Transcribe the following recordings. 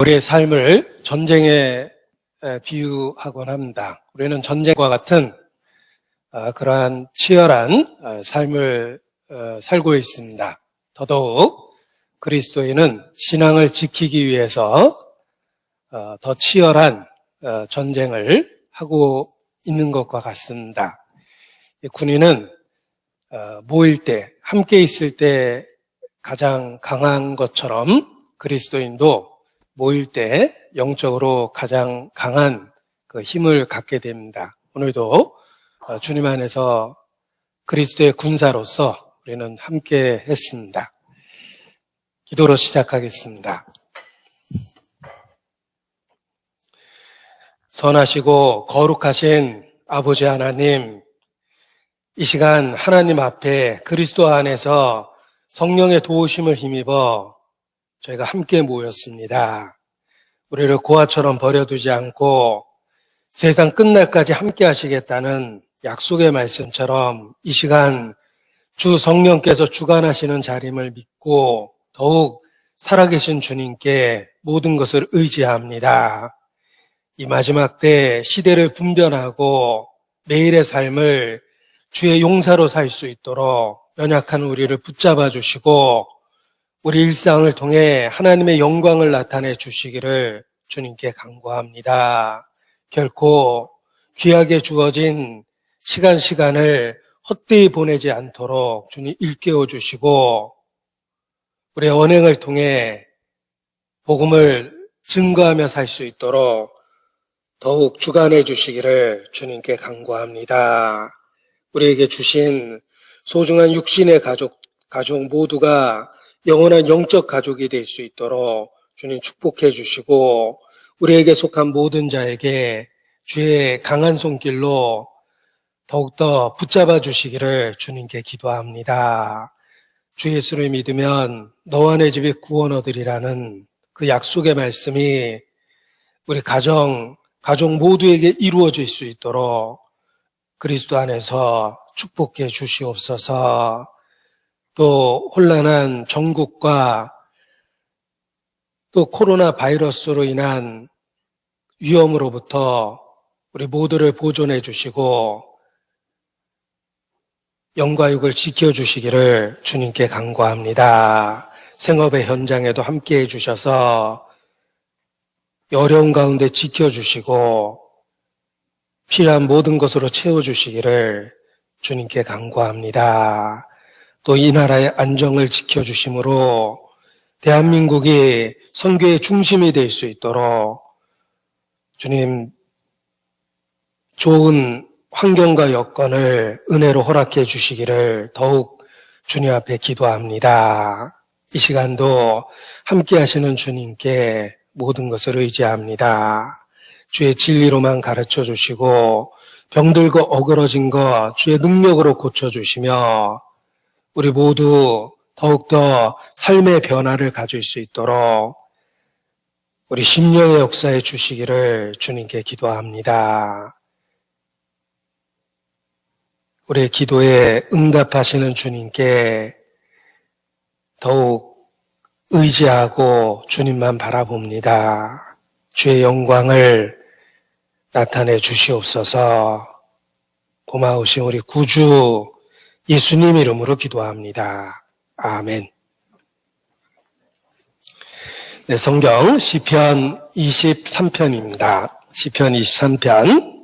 우리의 삶을 전쟁에 비유하곤 합니다. 우리는 전쟁과 같은 그러한 치열한 삶을 살고 있습니다. 더더욱 그리스도인은 신앙을 지키기 위해서 더 치열한 전쟁을 하고 있는 것과 같습니다. 군인은 모일 때, 함께 있을 때 가장 강한 것처럼 그리스도인도 모일 때 영적으로 가장 강한 그 힘을 갖게 됩니다. 오늘도 주님 안에서 그리스도의 군사로서 우리는 함께 했습니다. 기도로 시작하겠습니다. 선하시고 거룩하신 아버지 하나님, 이 시간 하나님 앞에 그리스도 안에서 성령의 도우심을 힘입어 저희가 함께 모였습니다. 우리를 고아처럼 버려두지 않고 세상 끝날까지 함께 하시겠다는 약속의 말씀처럼 이 시간 주 성령께서 주관하시는 자림을 믿고 더욱 살아계신 주님께 모든 것을 의지합니다. 이 마지막 때 시대를 분별하고 매일의 삶을 주의 용사로 살 수 있도록 연약한 우리를 붙잡아 주시고 우리 일상을 통해 하나님의 영광을 나타내 주시기를 주님께 간구합니다. 결코 귀하게 주어진 시간을 헛되이 보내지 않도록 주님 일깨워 주시고 우리의 언행을 통해 복음을 증거하며 살 수 있도록 더욱 주관해 주시기를 주님께 간구합니다. 우리에게 주신 소중한 육신의 가족 모두가 영원한 영적 가족이 될 수 있도록 주님 축복해 주시고 우리에게 속한 모든 자에게 주의 강한 손길로 더욱더 붙잡아 주시기를 주님께 기도합니다. 주 예수를 믿으면 너와 내 집에 구원 얻으리라는 그 약속의 말씀이 우리 가족 모두에게 이루어질 수 있도록 그리스도 안에서 축복해 주시옵소서. 또 혼란한 전국과 또 코로나 바이러스로 인한 위험으로부터 우리 모두를 보존해 주시고 영과 육을 지켜주시기를 주님께 간구합니다. 생업의 현장에도 함께해 주셔서 어려운 가운데 지켜주시고 필요한 모든 것으로 채워주시기를 주님께 간구합니다. 또 이 나라의 안정을 지켜주심으로 대한민국이 선교의 중심이 될 수 있도록 주님 좋은 환경과 여건을 은혜로 허락해 주시기를 더욱 주님 앞에 기도합니다. 이 시간도 함께 하시는 주님께 모든 것을 의지합니다. 주의 진리로만 가르쳐 주시고 병들고 어그러진 것 주의 능력으로 고쳐주시며 우리 모두 더욱더 삶의 변화를 가질 수 있도록 우리 심령의 역사에 주시기를 주님께 기도합니다. 우리의 기도에 응답하시는 주님께 더욱 의지하고 주님만 바라봅니다. 주의 영광을 나타내 주시옵소서. 고마우신 우리 구주 예수님 이름으로 기도합니다. 아멘. 네, 성경 시편 23편입니다. 시편 23편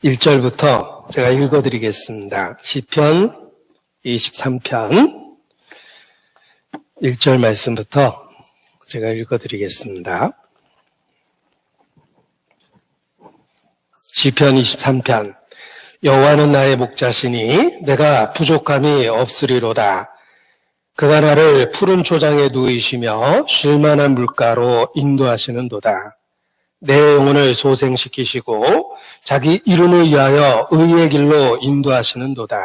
1절부터 제가 읽어드리겠습니다. 시편 23편 1절 말씀부터 제가 읽어드리겠습니다. 시편 23편 여호와는 나의 목자시니 내가 부족함이 없으리로다. 그가 나를 푸른 초장에 누이시며 쉴만한 물가로 인도하시는도다. 내 영혼을 소생시키시고 자기 이름을 위하여 의의 길로 인도하시는도다.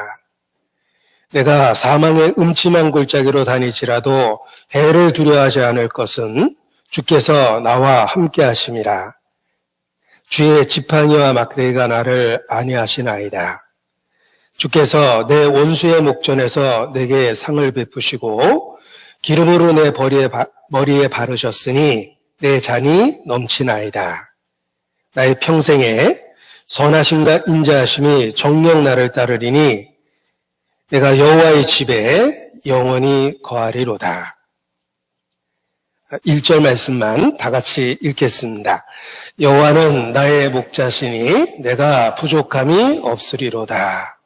내가 사망의 음침한 골짜기로 다니지라도 해를 두려워하지 않을 것은 주께서 나와 함께 하심이라. 주의 지팡이와 막대기가 나를 안위하시나이다. 주께서 내 원수의 목전에서 내게 상을 베푸시고 기름으로 내 머리에 바르셨으니 내 잔이 넘치나이다. 나의 평생에 선하심과 인자하심이 정녕 나를 따르리니 내가 여호와의 집에 영원히 거하리로다. 1절 말씀만 다 같이 읽겠습니다. 여호와는 나의 목자시니 내가 부족함이 없으리로다.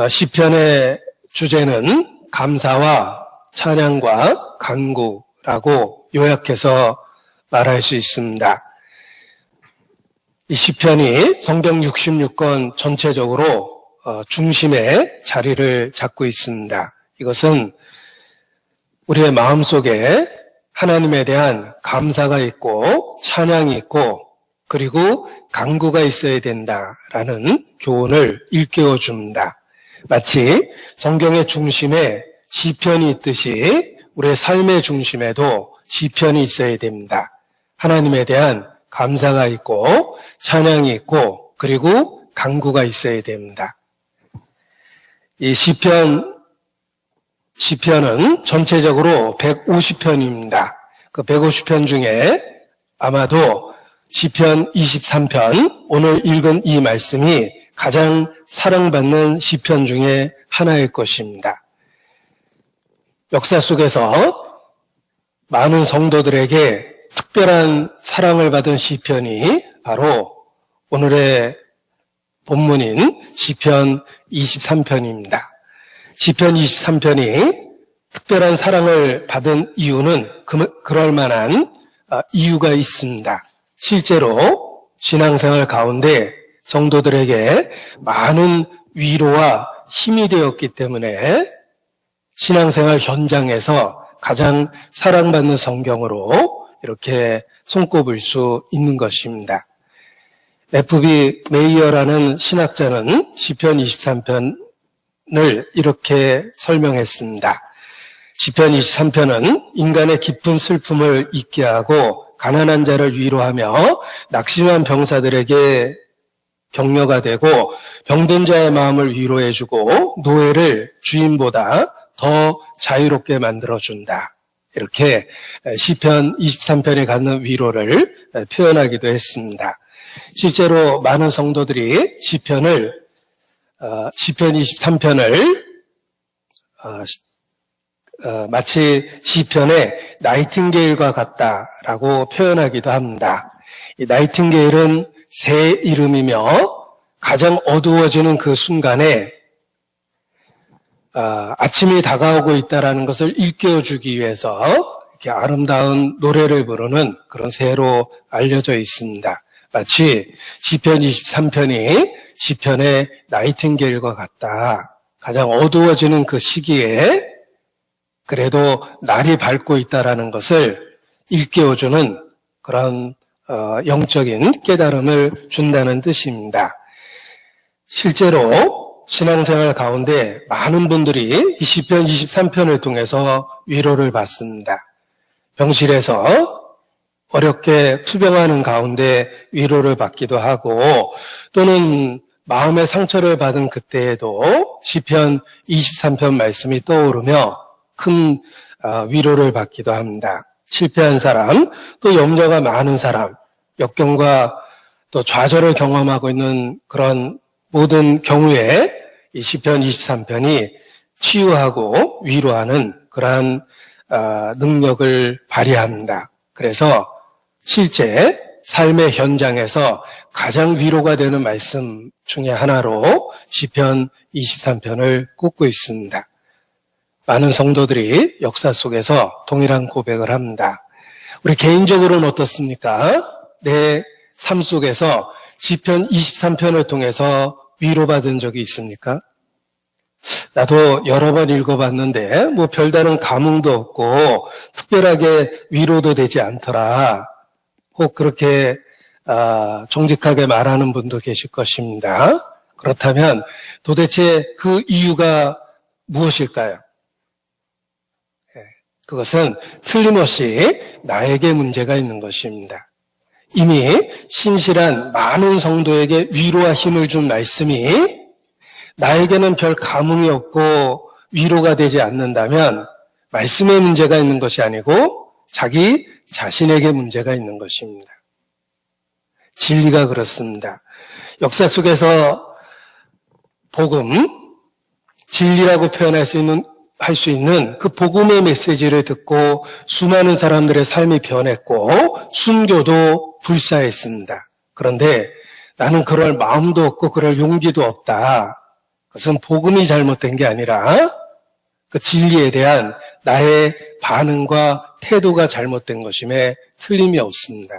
시편의 주제는 감사와 찬양과 간구라고 요약해서 말할 수 있습니다. 이 시편이 성경 66권 전체적으로 중심에 자리를 잡고 있습니다. 이것은 우리의 마음속에 하나님에 대한 감사가 있고 찬양이 있고 그리고 간구가 있어야 된다라는 교훈을 일깨워 줍니다. 마치 성경의 중심에 시편이 있듯이 우리의 삶의 중심에도 시편이 있어야 됩니다. 하나님에 대한 감사가 있고 찬양이 있고 그리고 간구가 있어야 됩니다. 이 시편은 전체적으로 150편입니다. 그 150편 중에 아마도 시편 23편, 오늘 읽은 이 말씀이 가장 사랑받는 시편 중에 하나일 것입니다. 역사 속에서 많은 성도들에게 특별한 사랑을 받은 시편이 바로 오늘의 본문인 시편 23편입니다. 시편 23편이 특별한 사랑을 받은 이유는 그럴 만한 이유가 있습니다. 실제로 신앙생활 가운데 성도들에게 많은 위로와 힘이 되었기 때문에 신앙생활 현장에서 가장 사랑받는 성경으로 이렇게 손꼽을 수 있는 것입니다. F.B. 메이어라는 신학자는 시편 23편을 이렇게 설명했습니다. 시편 23편은 인간의 깊은 슬픔을 잊게 하고 가난한 자를 위로하며 낙심한 병사들에게 격려가 되고 병든 자의 마음을 위로해주고 노예를 주인보다 더 자유롭게 만들어준다. 이렇게 시편 23편에 갖는 위로를 표현하기도 했습니다. 실제로 많은 성도들이 시편 23편을 마치 시편의 나이팅게일과 같다라고 표현하기도 합니다. 이 나이팅게일은 새 이름이며 가장 어두워지는 그 순간에 아침이 다가오고 있다라는 것을 일깨워주기 위해서 이렇게 아름다운 노래를 부르는 그런 새로 알려져 있습니다. 마치 시편 23편이 시편의 나이팅게일과 같다. 가장 어두워지는 그 시기에 그래도 날이 밝고 있다라는 것을 일깨워주는 그런 영적인 깨달음을 준다는 뜻입니다. 실제로 신앙생활 가운데 많은 분들이 이 시편 23편을 통해서 위로를 받습니다. 병실에서 어렵게 투병하는 가운데 위로를 받기도 하고 또는 마음의 상처를 받은 그때에도 시편 23편 말씀이 떠오르며 큰 위로를 받기도 합니다. 실패한 사람, 또 염려가 많은 사람, 역경과 또 좌절을 경험하고 있는 그런 모든 경우에 이 시편 23편이 치유하고 위로하는 그러한 능력을 발휘합니다. 그래서 실제 삶의 현장에서 가장 위로가 되는 말씀 중에 하나로 시편 23편을 꼽고 있습니다. 많은 성도들이 역사 속에서 동일한 고백을 합니다. 우리 개인적으로는 어떻습니까? 내 삶 속에서 시편 23편을 통해서 위로받은 적이 있습니까? 나도 여러 번 읽어봤는데 뭐 별다른 감흥도 없고 특별하게 위로도 되지 않더라. 혹 그렇게 정직하게 말하는 분도 계실 것입니다. 그렇다면 도대체 그 이유가 무엇일까요? 그것은 틀림없이 나에게 문제가 있는 것입니다. 이미 신실한 많은 성도에게 위로와 힘을 준 말씀이 나에게는 별 감흥이 없고 위로가 되지 않는다면 말씀에 문제가 있는 것이 아니고 자기 자신에게 문제가 있는 것입니다. 진리가 그렇습니다. 역사 속에서 복음, 진리라고 표현할 수 있는 그 복음의 메시지를 듣고 수많은 사람들의 삶이 변했고 순교도 불사했습니다. 그런데 나는 그럴 마음도 없고 그럴 용기도 없다. 그것은 복음이 잘못된 게 아니라 그 진리에 대한 나의 반응과 태도가 잘못된 것임에 틀림이 없습니다.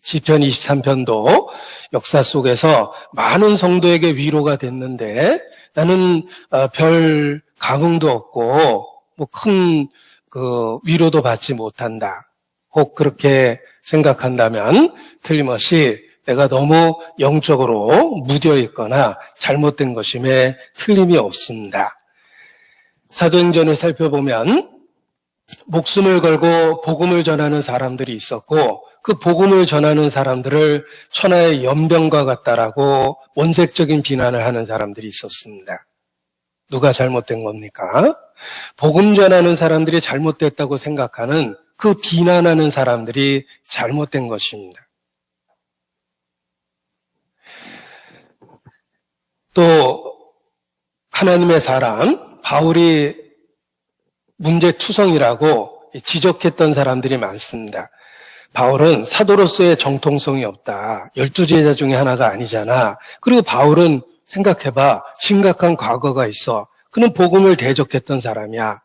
시편 23편도 역사 속에서 많은 성도에게 위로가 됐는데 나는 별 감흥도 없고 뭐 큰 위로도 받지 못한다. 혹 그렇게 생각한다면 틀림없이 내가 너무 영적으로 무뎌 있거나 잘못된 것임에 틀림이 없습니다. 사도행전을 살펴보면 목숨을 걸고 복음을 전하는 사람들이 있었고 그 복음을 전하는 사람들을 천하의 연병과 같다라고 원색적인 비난을 하는 사람들이 있었습니다. 누가 잘못된 겁니까? 복음 전하는 사람들이 잘못됐다고 생각하는 그 비난하는 사람들이 잘못된 것입니다. 또 하나님의 사람 바울이 문제투성이라고 지적했던 사람들이 많습니다. 바울은 사도로서의 정통성이 없다. 12제자 중에 하나가 아니잖아. 그리고 바울은 생각해봐. 심각한 과거가 있어. 그는 복음을 대적했던 사람이야.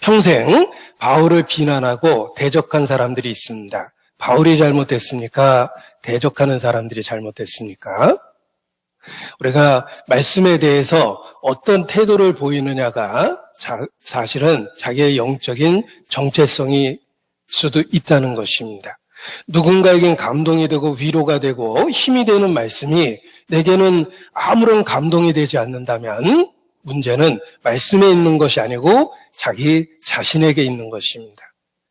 평생 바울을 비난하고 대적한 사람들이 있습니다. 바울이 잘못됐습니까? 대적하는 사람들이 잘못됐습니까? 우리가 말씀에 대해서 어떤 태도를 보이느냐가 사실은 자기의 영적인 정체성이 수도 있다는 것입니다. 누군가에겐 감동이 되고 위로가 되고 힘이 되는 말씀이 내게는 아무런 감동이 되지 않는다면 문제는 말씀에 있는 것이 아니고 자기 자신에게 있는 것입니다.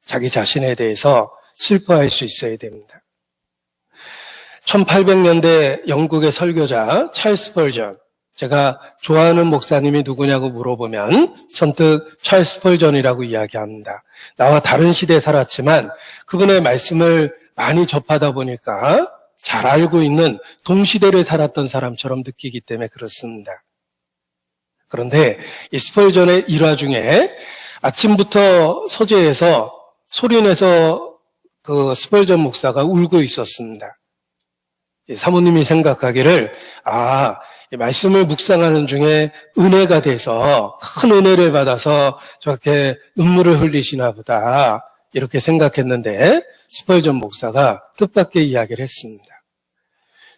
자기 자신에 대해서 슬퍼할 수 있어야 됩니다. 1800년대 영국의 설교자 찰스 스펄전, 제가 좋아하는 목사님이 누구냐고 물어보면 선뜻 찰스 스펄전이라고 이야기합니다. 나와 다른 시대에 살았지만 그분의 말씀을 많이 접하다 보니까 잘 알고 있는 동시대를 살았던 사람처럼 느끼기 때문에 그렇습니다. 그런데 이 스펄전의 일화 중에 아침부터 서재에서 소리내서 그 스펄전 목사가 울고 있었습니다. 사모님이 생각하기를 이 말씀을 묵상하는 중에 은혜가 돼서 큰 은혜를 받아서 저렇게 눈물을 흘리시나 보다 이렇게 생각했는데 스펄전 목사가 뜻밖의 이야기를 했습니다.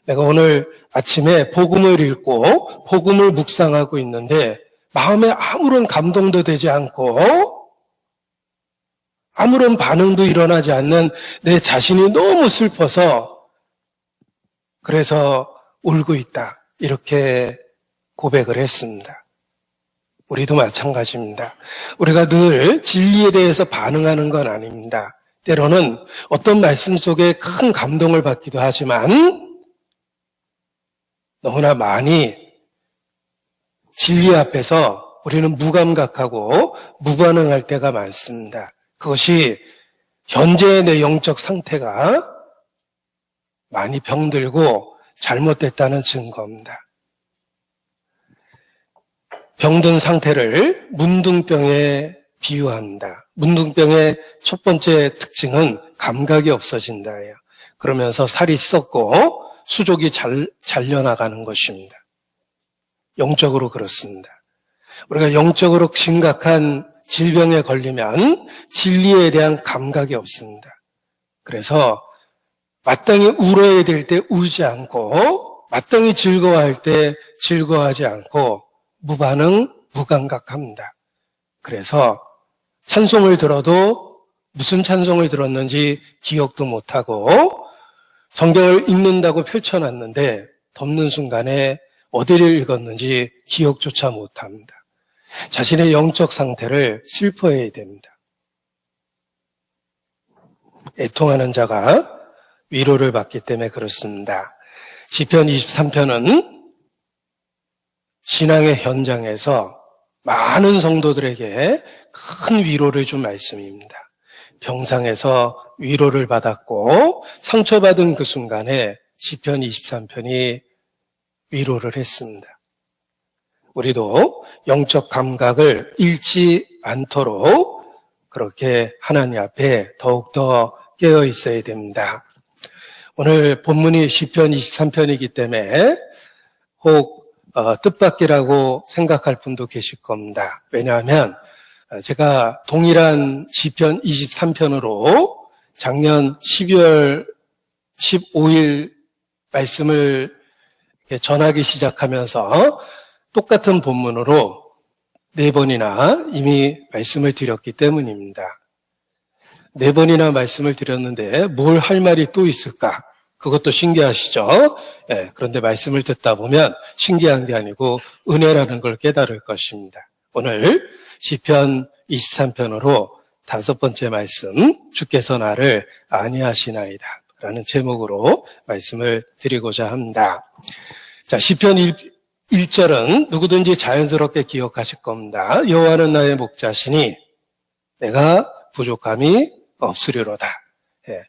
내가 오늘 아침에 복음을 읽고 복음을 묵상하고 있는데 마음에 아무런 감동도 되지 않고 아무런 반응도 일어나지 않는 내 자신이 너무 슬퍼서 그래서 울고 있다. 이렇게 고백을 했습니다. 우리도 마찬가지입니다. 우리가 늘 진리에 대해서 반응하는 건 아닙니다. 때로는 어떤 말씀 속에 큰 감동을 받기도 하지만 너무나 많이 진리 앞에서 우리는 무감각하고 무반응할 때가 많습니다. 그것이 현재의 내 영적 상태가 많이 병들고 잘못됐다는 증거입니다. 병든 상태를 문둥병에 비유합니다. 문둥병의 첫 번째 특징은 감각이 없어진다예요. 그러면서 살이 썩고 수족이 잘려나가는 것입니다. 영적으로 그렇습니다. 우리가 영적으로 심각한 질병에 걸리면 진리에 대한 감각이 없습니다. 그래서 마땅히 울어야 될 때 울지 않고 마땅히 즐거워할 때 즐거워하지 않고 무반응, 무감각합니다. 그래서 찬송을 들어도 무슨 찬송을 들었는지 기억도 못하고 성경을 읽는다고 펼쳐놨는데 덮는 순간에 어디를 읽었는지 기억조차 못합니다. 자신의 영적 상태를 슬퍼해야 됩니다. 애통하는 자가 위로를 받기 때문에 그렇습니다. 시편 23편은 신앙의 현장에서 많은 성도들에게 큰 위로를 준 말씀입니다. 병상에서 위로를 받았고 상처받은 그 순간에 시편 23편이 위로를 했습니다. 우리도 영적 감각을 잃지 않도록 그렇게 하나님 앞에 더욱더 깨어 있어야 됩니다. 오늘 본문이 시편 23편이기 때문에 혹 뜻밖이라고 생각할 분도 계실 겁니다. 왜냐하면 제가 동일한 시편 23편으로 작년 12월 15일 말씀을 전하기 시작하면서 똑같은 본문으로 4번이나 이미 말씀을 드렸기 때문입니다. 4번이나 말씀을 드렸는데 뭘 할 말이 또 있을까? 그것도 신기하시죠? 네, 그런데 말씀을 듣다 보면 신기한 게 아니고 은혜라는 걸 깨달을 것입니다. 오늘 시편 23편으로 5번째 말씀, 주께서 나를 아니하시나이다 라는 제목으로 말씀을 드리고자 합니다. 자, 시편 1절은 누구든지 자연스럽게 기억하실 겁니다. 여호와는 나의 목자시니 내가 부족함이 없으리로다. 예.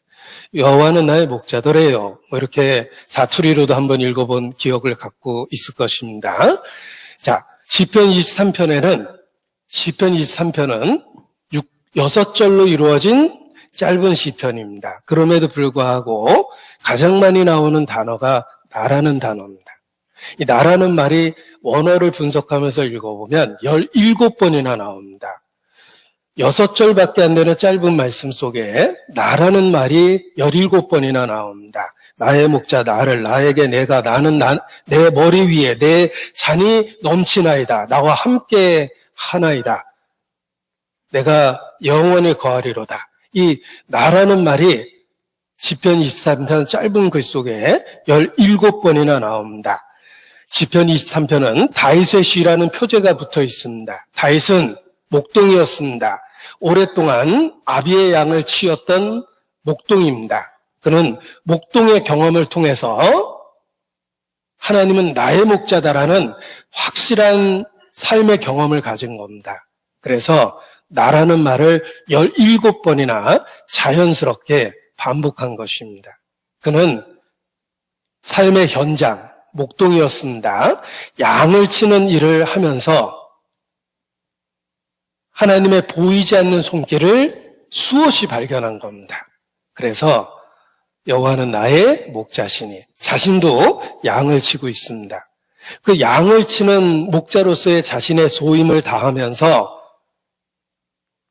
여호와는 나의 목자더래요. 이렇게 사투리로도 한번 읽어본 기억을 갖고 있을 것입니다. 자, 시편 23편은 6절로 이루어진 짧은 시편입니다. 그럼에도 불구하고 가장 많이 나오는 단어가 나라는 단어입니다. 이 나라는 말이 원어를 분석하면서 읽어보면 17번이나 나옵니다. 6절밖에 안 되는 짧은 말씀 속에 나라는 말이 17번이나 나옵니다. 나의 목자 나를, 나에게 내가, 나는 내 머리 위에 내 잔이 넘치나이다. 나와 함께 하나이다. 내가 영원히 거하리로다. 이 나라는 말이 시편 23편 짧은 글 속에 17번이나 나옵니다. 시편 23편은 다윗의 시라는 표제가 붙어 있습니다. 다윗은 목동이었습니다. 오랫동안 아비의 양을 치었던 목동입니다. 그는 목동의 경험을 통해서 하나님은 나의 목자다라는 확실한 삶의 경험을 가진 겁니다. 그래서 나라는 말을 17번이나 자연스럽게 반복한 것입니다. 그는 삶의 현장, 목동이었습니다. 양을 치는 일을 하면서 하나님의 보이지 않는 손길을 수없이 발견한 겁니다. 그래서 여호와는 나의 목자시니 자신도 양을 치고 있습니다. 그 양을 치는 목자로서의 자신의 소임을 다하면서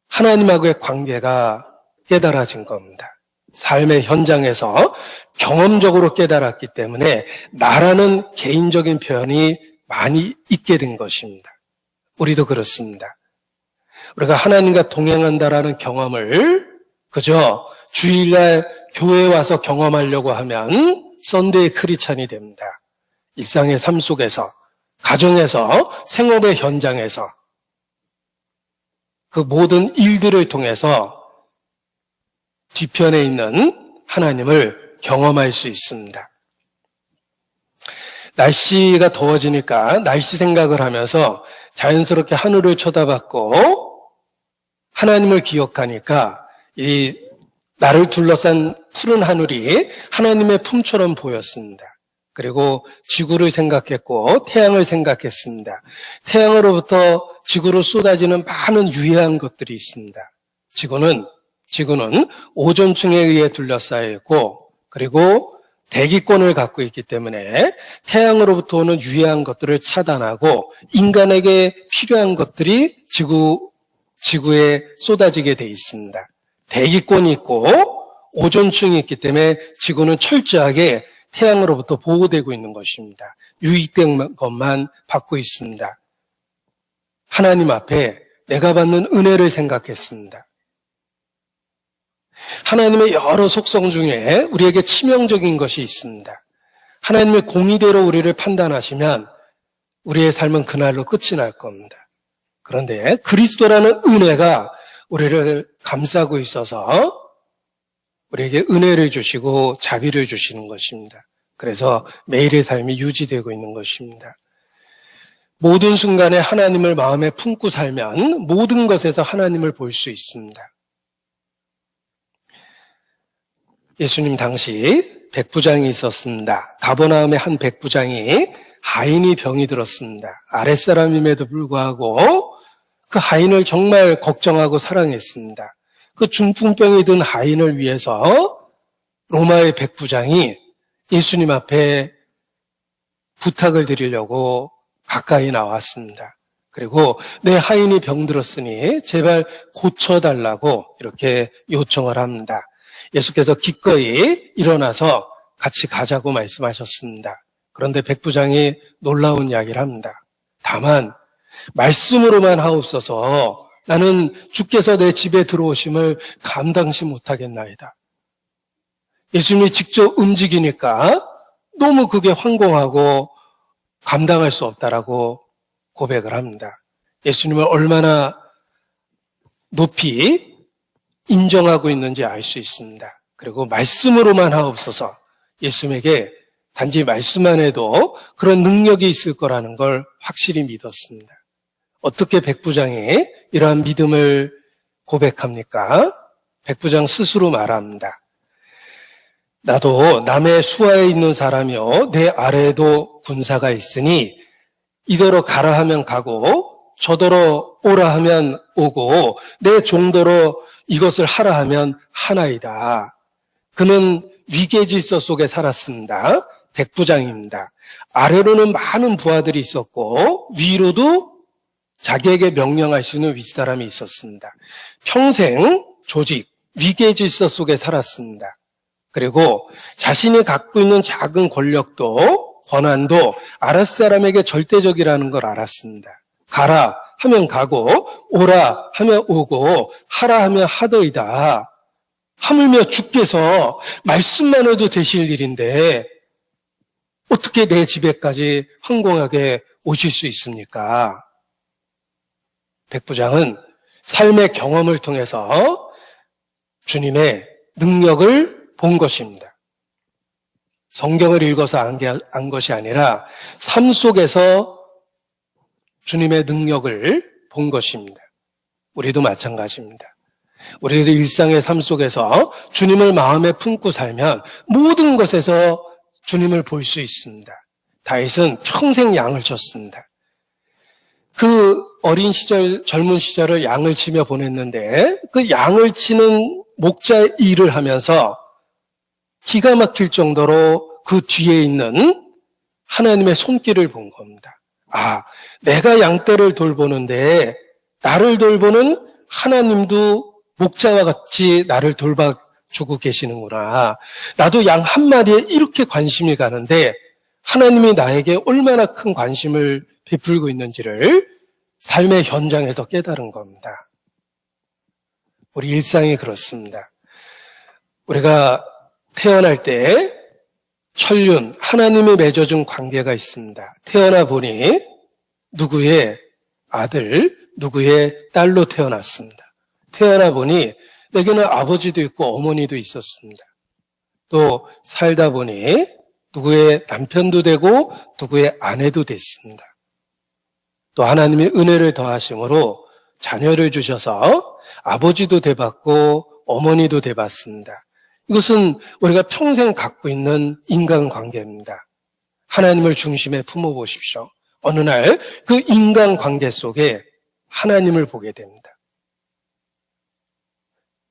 하나님하고의 관계가 깨달아진 겁니다. 삶의 현장에서 경험적으로 깨달았기 때문에 나라는 개인적인 표현이 많이 있게 된 것입니다. 우리도 그렇습니다. 우리가 하나님과 동행한다라는 경험을 그저 주일날 교회에 와서 경험하려고 하면 썬데이 크리스찬이 됩니다. 일상의 삶 속에서, 가정에서, 생업의 현장에서 그 모든 일들을 통해서 뒤편에 있는 하나님을 경험할 수 있습니다. 날씨가 더워지니까 날씨 생각을 하면서 자연스럽게 하늘을 쳐다봤고 하나님을 기억하니까 이 나를 둘러싼 푸른 하늘이 하나님의 품처럼 보였습니다. 그리고 지구를 생각했고 태양을 생각했습니다. 태양으로부터 지구로 쏟아지는 많은 유해한 것들이 있습니다. 지구는 오존층에 의해 둘러싸여 있고 그리고 대기권을 갖고 있기 때문에 태양으로부터 오는 유해한 것들을 차단하고 인간에게 필요한 것들이 지구에 쏟아지게 돼 있습니다. 대기권이 있고 오존층이 있기 때문에 지구는 철저하게 태양으로부터 보호되고 있는 것입니다. 유익된 것만 받고 있습니다. 하나님 앞에 내가 받는 은혜를 생각했습니다. 하나님의 여러 속성 중에 우리에게 치명적인 것이 있습니다. 하나님의 공의대로 우리를 판단하시면 우리의 삶은 그날로 끝이 날 겁니다. 그런데 그리스도라는 은혜가 우리를 감싸고 있어서 우리에게 은혜를 주시고 자비를 주시는 것입니다. 그래서 매일의 삶이 유지되고 있는 것입니다. 모든 순간에 하나님을 마음에 품고 살면 모든 것에서 하나님을 볼 수 있습니다. 예수님 당시 백부장이 있었습니다. 가버나움의 한 백부장이 하인이 병이 들었습니다. 아랫사람임에도 불구하고 그 하인을 정말 걱정하고 사랑했습니다. 그 중풍병이 든 하인을 위해서 로마의 백부장이 예수님 앞에 부탁을 드리려고 가까이 나왔습니다. 그리고 내 하인이 병들었으니 제발 고쳐달라고 이렇게 요청을 합니다. 예수께서 기꺼이 일어나서 같이 가자고 말씀하셨습니다. 그런데 백부장이 놀라운 이야기를 합니다. 다만 말씀으로만 하옵소서 나는 주께서 내 집에 들어오심을 감당치 못하겠나이다. 예수님이 직접 움직이니까 너무 그게 황공하고 감당할 수 없다라고 고백을 합니다. 예수님을 얼마나 높이 인정하고 있는지 알 수 있습니다. 그리고 말씀으로만 하옵소서 예수님에게 단지 말씀만 해도 그런 능력이 있을 거라는 걸 확실히 믿었습니다. 어떻게 백부장이 이러한 믿음을 고백합니까? 백부장 스스로 말합니다. 나도 남의 수하에 있는 사람이요 내 아래에도 군사가 있으니 이대로 가라 하면 가고 저더러 오라 하면 오고 내 종대로 이것을 하라 하면 하나이다. 그는 위계질서 속에 살았습니다. 백부장입니다. 아래로는 많은 부하들이 있었고 위로도 자기에게 명령할 수 있는 윗사람이 있었습니다. 평생 조직, 위계질서 속에 살았습니다. 그리고 자신이 갖고 있는 작은 권력도 권한도 아랫사람에게 절대적이라는 걸 알았습니다. 가라 하면 가고 오라 하면 오고 하라 하면 하더이다. 하물며 주께서 말씀만 해도 되실 일인데 어떻게 내 집에까지 황공하게 오실 수 있습니까? 백부장은 삶의 경험을 통해서 주님의 능력을 본 것입니다. 성경을 읽어서 안 것이 아니라 삶 속에서 주님의 능력을 본 것입니다. 우리도 마찬가지입니다. 우리도 일상의 삶 속에서 주님을 마음에 품고 살면 모든 것에서 주님을 볼 수 있습니다. 다윗은 평생 양을 쳤습니다. 그 어린 시절, 젊은 시절을 양을 치며 보냈는데 그 양을 치는 목자의 일을 하면서 기가 막힐 정도로 그 뒤에 있는 하나님의 손길을 본 겁니다. 아, 내가 양떼를 돌보는데 나를 돌보는 하나님도 목자와 같이 나를 돌봐주고 계시는구나. 나도 양 한 마리에 이렇게 관심이 가는데 하나님이 나에게 얼마나 큰 관심을 베풀고 있는지를 삶의 현장에서 깨달은 겁니다. 우리 일상이 그렇습니다. 우리가 태어날 때 천륜, 하나님이 맺어준 관계가 있습니다. 태어나 보니 누구의 아들, 누구의 딸로 태어났습니다. 태어나 보니 내게는 아버지도 있고 어머니도 있었습니다. 또 살다 보니 누구의 남편도 되고 누구의 아내도 됐습니다. 또 하나님의 은혜를 더하심으로 자녀를 주셔서 아버지도 돼봤고 어머니도 돼봤습니다. 이것은 우리가 평생 갖고 있는 인간관계입니다. 하나님을 중심에 품어보십시오. 어느 날 그 인간관계 속에 하나님을 보게 됩니다.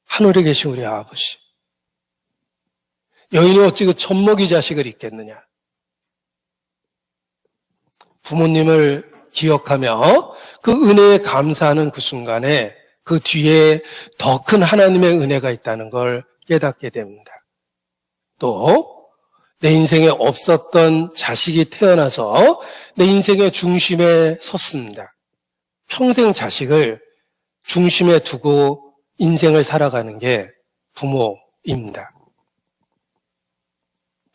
하늘에 계신 우리 아버지. 여인이 어찌 그 젖먹이 자식을 잊겠느냐. 부모님을 기억하며 그 은혜에 감사하는 그 순간에 그 뒤에 더 큰 하나님의 은혜가 있다는 걸 깨닫게 됩니다. 또 내 인생에 없었던 자식이 태어나서 내 인생의 중심에 섰습니다. 평생 자식을 중심에 두고 인생을 살아가는 게 부모입니다.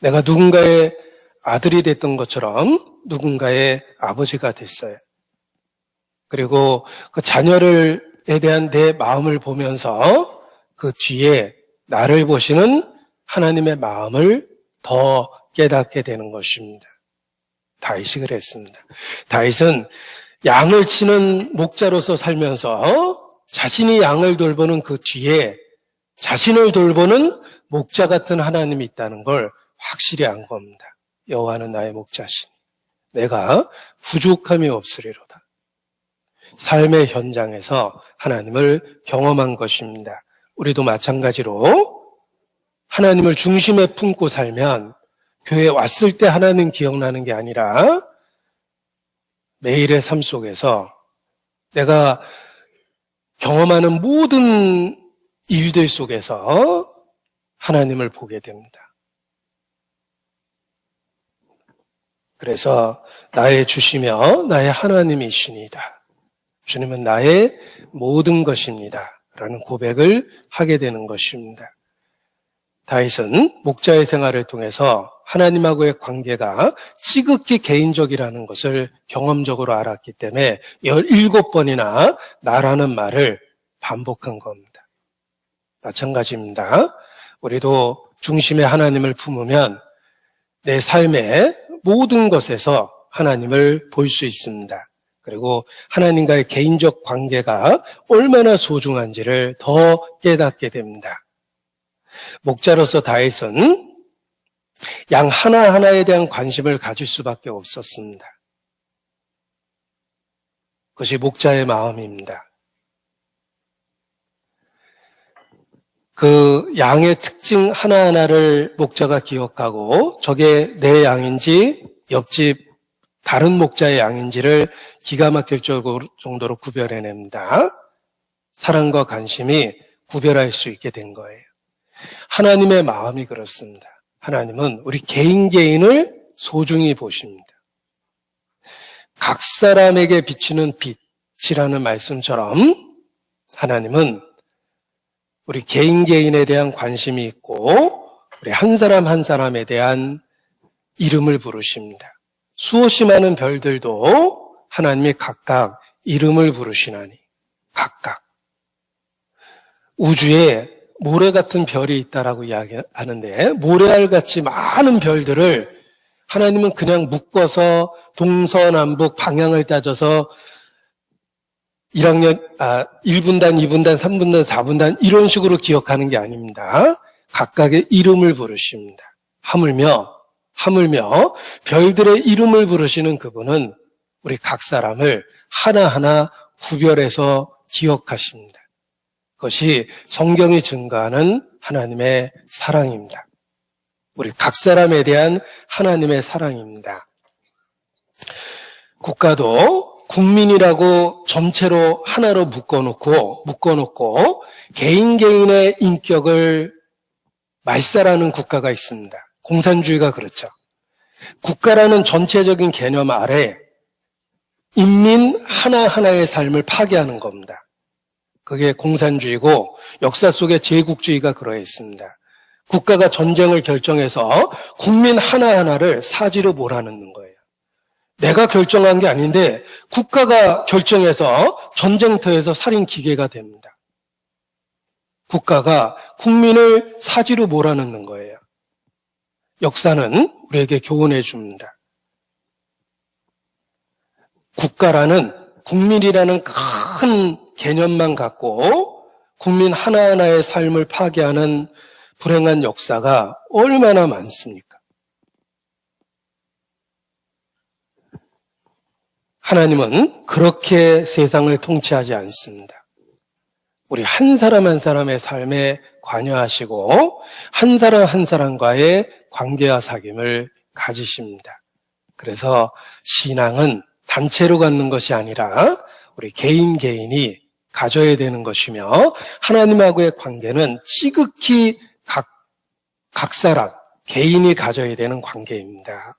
내가 누군가의 아들이 됐던 것처럼 누군가의 아버지가 됐어요. 그리고 그 자녀에 대한 내 마음을 보면서 그 뒤에 나를 보시는 하나님의 마음을 더 깨닫게 되는 것입니다. 다윗이 그랬습니다. 다윗은 양을 치는 목자로서 살면서 자신이 양을 돌보는 그 뒤에 자신을 돌보는 목자 같은 하나님이 있다는 걸 확실히 안 겁니다. 여호와는 나의 목자시니 내가 부족함이 없으리로다. 삶의 현장에서 하나님을 경험한 것입니다. 우리도 마찬가지로 하나님을 중심에 품고 살면 교회에 왔을 때 하나님 기억나는 게 아니라 매일의 삶 속에서 내가 경험하는 모든 일들 속에서 하나님을 보게 됩니다. 그래서 나의 주시며 나의 하나님이시니다. 주님은 나의 모든 것입니다. 라는 고백을 하게 되는 것입니다. 다윗은 목자의 생활을 통해서 하나님하고의 관계가 지극히 개인적이라는 것을 경험적으로 알았기 때문에 17번이나 나라는 말을 반복한 겁니다. 마찬가지입니다. 우리도 중심에 하나님을 품으면 내 삶의 모든 것에서 하나님을 볼 수 있습니다. 그리고 하나님과의 개인적 관계가 얼마나 소중한지를 더 깨닫게 됩니다. 목자로서 다윗은 양 하나하나에 대한 관심을 가질 수밖에 없었습니다. 그것이 목자의 마음입니다. 그 양의 특징 하나하나를 목자가 기억하고 저게 내 양인지 옆집 다른 목자의 양인지를 기가 막힐 정도로 구별해냅니다. 사랑과 관심이 구별할 수 있게 된 거예요. 하나님의 마음이 그렇습니다. 하나님은 우리 개인을 소중히 보십니다. 각 사람에게 비치는 빛이라는 말씀처럼 하나님은 우리 개인에 대한 관심이 있고 우리 한 사람 한 사람에 대한 이름을 부르십니다. 수없이 많은 별들도 하나님이 각각 이름을 부르시나니 각각 우주에 모래 같은 별이 있다라고 이야기하는데 모래알같이 많은 별들을 하나님은 그냥 묶어서 동서남북 방향을 따져서 1분단, 2분단, 3분단, 4분단 이런 식으로 기억하는 게 아닙니다. 각각의 이름을 부르십니다. 하물며 별들의 이름을 부르시는 그분은 우리 각 사람을 하나하나 구별해서 기억하십니다. 그것이 성경이 증거하는 하나님의 사랑입니다. 우리 각 사람에 대한 하나님의 사랑입니다. 국가도 국민이라고 전체로 하나로 묶어놓고 개인의 인격을 말살하는 국가가 있습니다. 공산주의가 그렇죠. 국가라는 전체적인 개념 아래 인민 하나하나의 삶을 파괴하는 겁니다. 그게 공산주의고 역사 속에 제국주의가 그러해 있습니다. 국가가 전쟁을 결정해서 국민 하나하나를 사지로 몰아넣는 거예요. 내가 결정한 게 아닌데 국가가 결정해서 전쟁터에서 살인 기계가 됩니다. 국가가 국민을 사지로 몰아넣는 거예요. 역사는 우리에게 교훈해 줍니다. 국민이라는 큰 개념만 갖고 국민 하나하나의 삶을 파괴하는 불행한 역사가 얼마나 많습니까? 하나님은 그렇게 세상을 통치하지 않습니다. 우리 한 사람 한 사람의 삶에 관여하시고 한 사람 한 사람과의 관계와 사귐을 가지십니다. 그래서 신앙은 단체로 갖는 것이 아니라 우리 개인이 가져야 되는 것이며 하나님하고의 관계는 지극히 각 사람, 개인이 가져야 되는 관계입니다.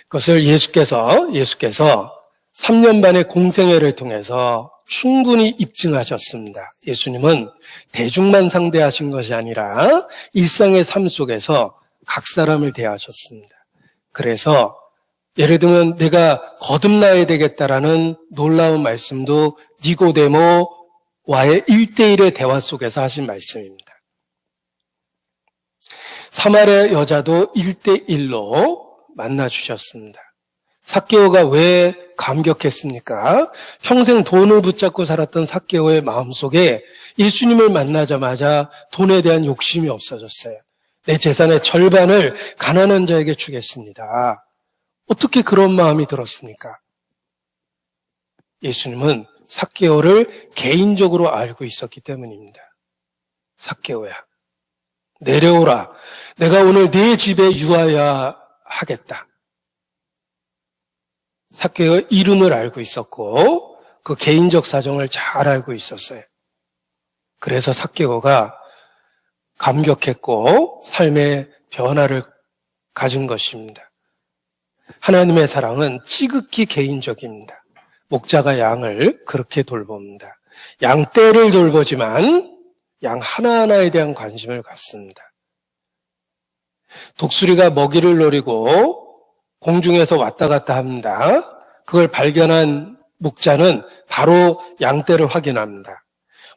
그것을 예수께서 3년 반의 공생애를 통해서 충분히 입증하셨습니다. 예수님은 대중만 상대하신 것이 아니라 일상의 삶 속에서 각 사람을 대하셨습니다. 그래서 예를 들면 내가 거듭나야 되겠다라는 놀라운 말씀도 니고데모와의 1대1의 대화 속에서 하신 말씀입니다. 사마리아 여자도 1대1로 만나 주셨습니다. 삭개오가 왜 감격했습니까? 평생 돈을 붙잡고 살았던 삭개오의 마음속에 예수님을 만나자마자 돈에 대한 욕심이 없어졌어요. 내 재산의 절반을 가난한 자에게 주겠습니다. 어떻게 그런 마음이 들었습니까? 예수님은 삭개오를 개인적으로 알고 있었기 때문입니다. 삭개오야, 내려오라. 내가 오늘 네 집에 유하여 하겠다. 삭개오의 이름을 알고 있었고 그 개인적 사정을 잘 알고 있었어요. 그래서 삭개오가 감격했고 삶의 변화를 가진 것입니다. 하나님의 사랑은 지극히 개인적입니다. 목자가 양을 그렇게 돌봅니다. 양 떼를 돌보지만 양 하나하나에 대한 관심을 갖습니다. 독수리가 먹이를 노리고 공중에서 왔다 갔다 합니다. 그걸 발견한 목자는 바로 양떼를 확인합니다.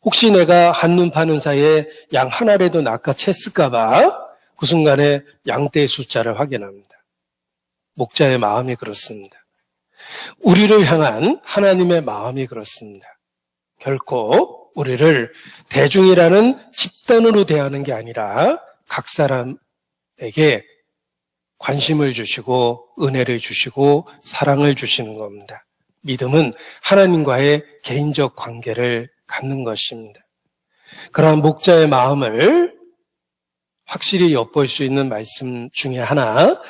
혹시 내가 한눈 파는 사이에 양 하나라도 낚아챘을까 봐 그 순간에 양떼의 숫자를 확인합니다. 목자의 마음이 그렇습니다. 우리를 향한 하나님의 마음이 그렇습니다. 결코 우리를 대중이라는 집단으로 대하는 게 아니라 각 사람에게 관심을 주시고 은혜를 주시고 사랑을 주시는 겁니다. 믿음은 하나님과의 개인적 관계를 갖는 것입니다. 그러한 목자의 마음을 확실히 엿볼 수 있는 말씀 중에 하나,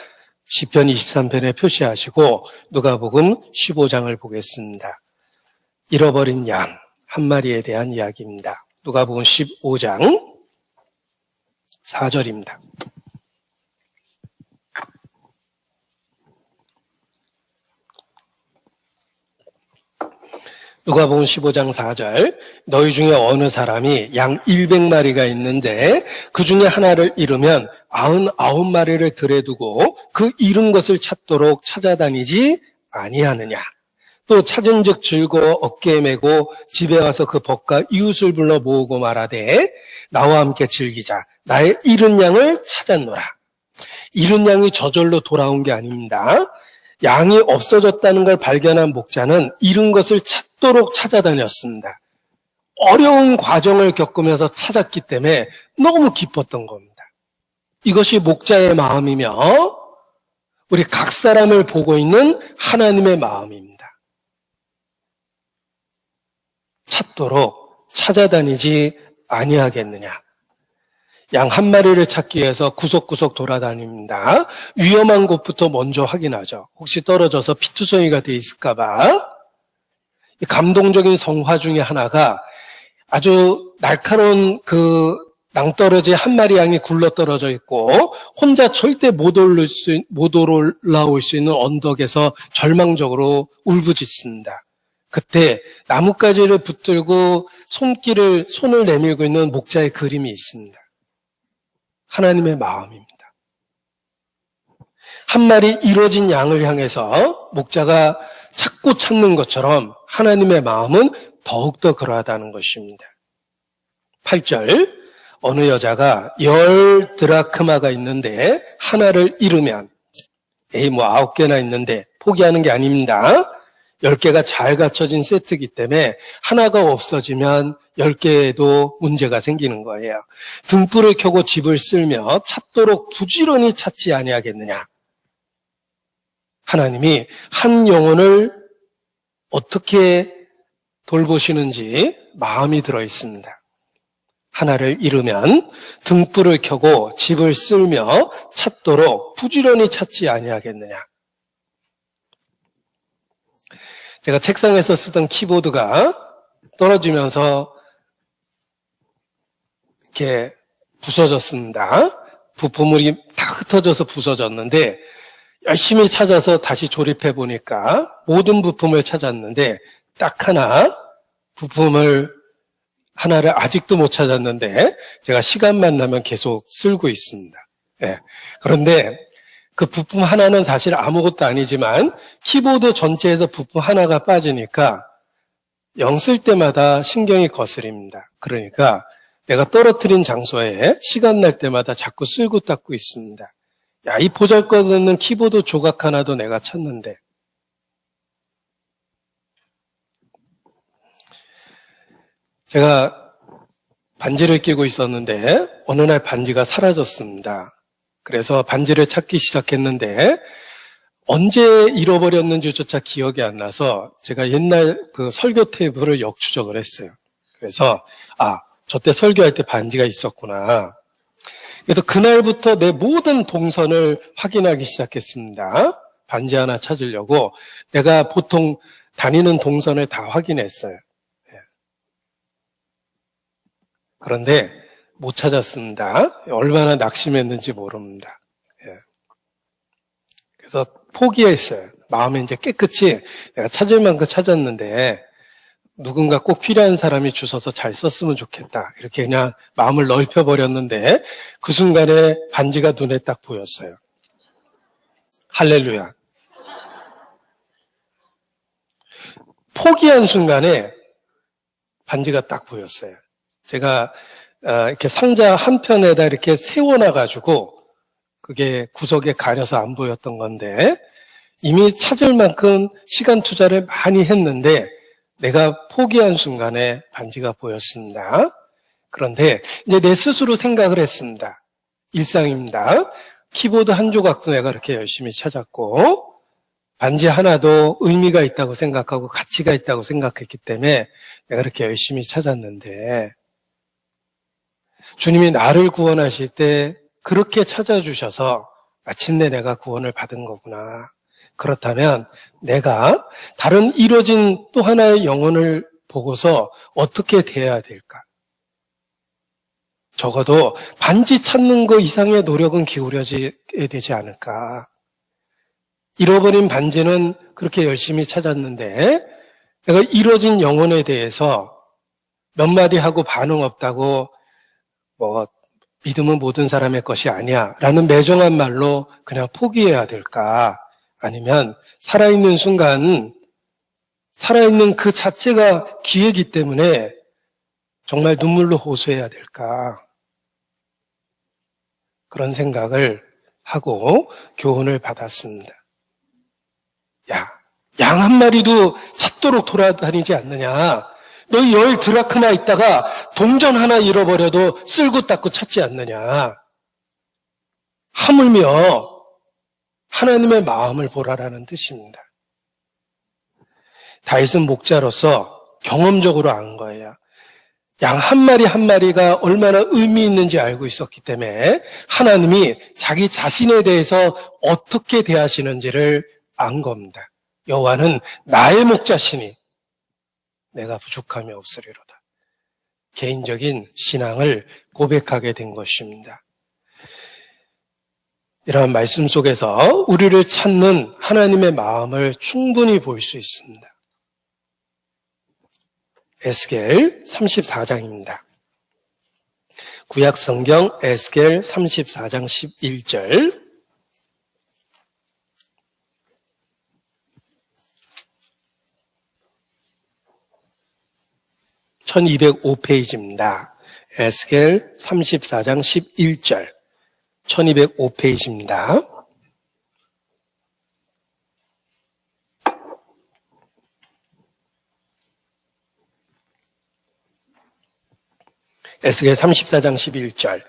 시편 23편에 표시하시고 누가복음 15장을 보겠습니다. 잃어버린 양 한 마리에 대한 이야기입니다. 누가복음 15장 4절입니다. 누가복음 15장 4절, 너희 중에 어느 사람이 양 100마리가 있는데 그 중에 하나를 잃으면 99마리를 들에 두고 그 잃은 것을 찾도록 찾아다니지 아니하느냐. 또 찾은 즉 즐거워 어깨에 메고 집에 와서 그 벗과 이웃을 불러 모으고 말하되 나와 함께 즐기자. 나의 잃은 양을 찾았노라. 잃은 양이 저절로 돌아온 게 아닙니다. 양이 없어졌다는 걸 발견한 목자는 잃은 것을 찾도록 찾아다녔습니다. 어려운 과정을 겪으면서 찾았기 때문에 너무 기뻤던 겁니다. 이것이 목자의 마음이며 우리 각 사람을 보고 있는 하나님의 마음입니다. 찾도록 찾아다니지 아니하겠느냐. 양 한 마리를 찾기 위해서 구석구석 돌아다닙니다. 위험한 곳부터 먼저 확인하죠. 혹시 떨어져서 피투성이가 돼 있을까 봐. 감동적인 성화 중에 하나가 아주 날카로운 그 낭떠러지 한 마리 양이 굴러 떨어져 있고 혼자 절대 못 올라올 수 있는 언덕에서 절망적으로 울부짖습니다. 그때 나뭇가지를 붙들고 손을 내밀고 있는 목자의 그림이 있습니다. 하나님의 마음입니다. 한 마리 잃어진 양을 향해서 목자가 찾고 찾는 것처럼 하나님의 마음은 더욱더 그러하다는 것입니다. 8절, 어느 여자가 10 드라크마가 있는데 하나를 잃으면 9개나 있는데 포기하는 게 아닙니다. 10개가 잘 갖춰진 세트이기 때문에 하나가 없어지면 10개에도 문제가 생기는 거예요. 등불을 켜고 집을 쓸며 찾도록 부지런히 찾지 아니하겠느냐. 하나님이 한 영혼을 어떻게 돌보시는지 마음이 들어 있습니다. 하나를 잃으면 등불을 켜고 집을 쓸며 찾도록 부지런히 찾지 아니하겠느냐. 제가 책상에서 쓰던 키보드가 떨어지면서 이렇게 부서졌습니다. 부품이 다 흩어져서 부서졌는데 열심히 찾아서 다시 조립해 보니까 모든 부품을 찾았는데 딱 부품을 하나를 아직도 못 찾았는데 제가 시간만 나면 계속 쓸고 있습니다. 네. 그런데 그 부품 하나는 사실 아무것도 아니지만 키보드 전체에서 부품 하나가 빠지니까 영 쓸 때마다 신경이 거스립니다. 그러니까 내가 떨어뜨린 장소에 시간 날 때마다 자꾸 쓸고 닦고 있습니다. 야, 이 보잘것없는 키보드 조각 하나도 내가 찾는데 제가 반지를 끼고 있었는데 어느 날 반지가 사라졌습니다. 그래서 반지를 찾기 시작했는데 언제 잃어버렸는지조차 기억이 안 나서 제가 옛날 그 설교 테이프를 역추적을 했어요. 그래서 저때 설교할 때 반지가 있었구나. 그래서 그날부터 내 모든 동선을 확인하기 시작했습니다. 반지 하나 찾으려고 내가 보통 다니는 동선을 다 확인했어요. 그런데 못 찾았습니다. 얼마나 낙심했는지 모릅니다. 그래서 포기했어요. 마음에 이제 깨끗이 내가 찾을 만큼 찾았는데 누군가 꼭 필요한 사람이 주워서 잘 썼으면 좋겠다. 이렇게 그냥 마음을 넓혀버렸는데 그 순간에 반지가 눈에 딱 보였어요. 할렐루야. 포기한 순간에 반지가 딱 보였어요. 제가 이렇게 상자 한편에다 이렇게 세워놔가지고 그게 구석에 가려서 안 보였던 건데 이미 찾을 만큼 시간 투자를 많이 했는데 내가 포기한 순간에 반지가 보였습니다. 그런데 이제 내 스스로 생각을 했습니다. 일상입니다. 키보드 한 조각도 내가 그렇게 열심히 찾았고 반지 하나도 의미가 있다고 생각하고 가치가 있다고 생각했기 때문에 내가 그렇게 열심히 찾았는데 주님이 나를 구원하실 때 그렇게 찾아주셔서 마침내 내가 구원을 받은 거구나. 그렇다면 내가 다른 이뤄진 또 하나의 영혼을 보고서 어떻게 대해야 될까? 적어도 반지 찾는 거 이상의 노력은 기울여져야 되지 않을까? 잃어버린 반지는 그렇게 열심히 찾았는데 내가 이뤄진 영혼에 대해서 몇 마디 하고 반응 없다고 믿음은 모든 사람의 것이 아니야 라는 매정한 말로 그냥 포기해야 될까? 아니면 살아있는 순간 살아있는 그 자체가 기회이기 때문에 정말 눈물로 호소해야 될까? 그런 생각을 하고 교훈을 받았습니다. 양 한 마리도 찾도록 돌아다니지 않느냐? 너 10 드라크마 있다가 동전 하나 잃어버려도 쓸고 닦고 찾지 않느냐? 하물며 하나님의 마음을 보라라는 뜻입니다. 다윗은 목자로서 경험적으로 안 거예요. 양 한 마리 한 마리가 얼마나 의미 있는지 알고 있었기 때문에 하나님이 자기 자신에 대해서 어떻게 대하시는지를 안 겁니다. 여호와는 나의 목자시니 내가 부족함이 없으리로다. 개인적인 신앙을 고백하게 된 것입니다. 이러한 말씀 속에서 우리를 찾는 하나님의 마음을 충분히 볼 수 있습니다. 에스겔 34장입니다. 구약 성경 에스겔 34장 11절. (1205페이지입니다) 에스겔 34장 11절 1205페이지입니다. 에스겔 34장 11절.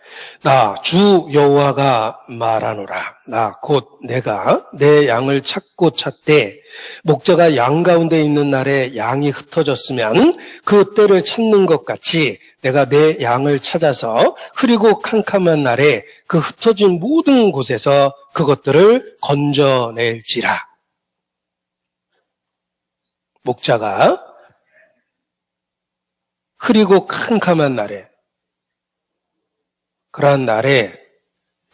나 주 여호와가 말하노라. 나 곧 내가 내 양을 찾고 찾되 목자가 양 가운데 있는 날에 양이 흩어졌으면 그 때를 찾는 것 같이 내가 내 양을 찾아서 흐리고 캄캄한 날에 그 흩어진 모든 곳에서 그것들을 건져낼지라. 목자가 흐리고 캄캄한 날에, 그러한 날에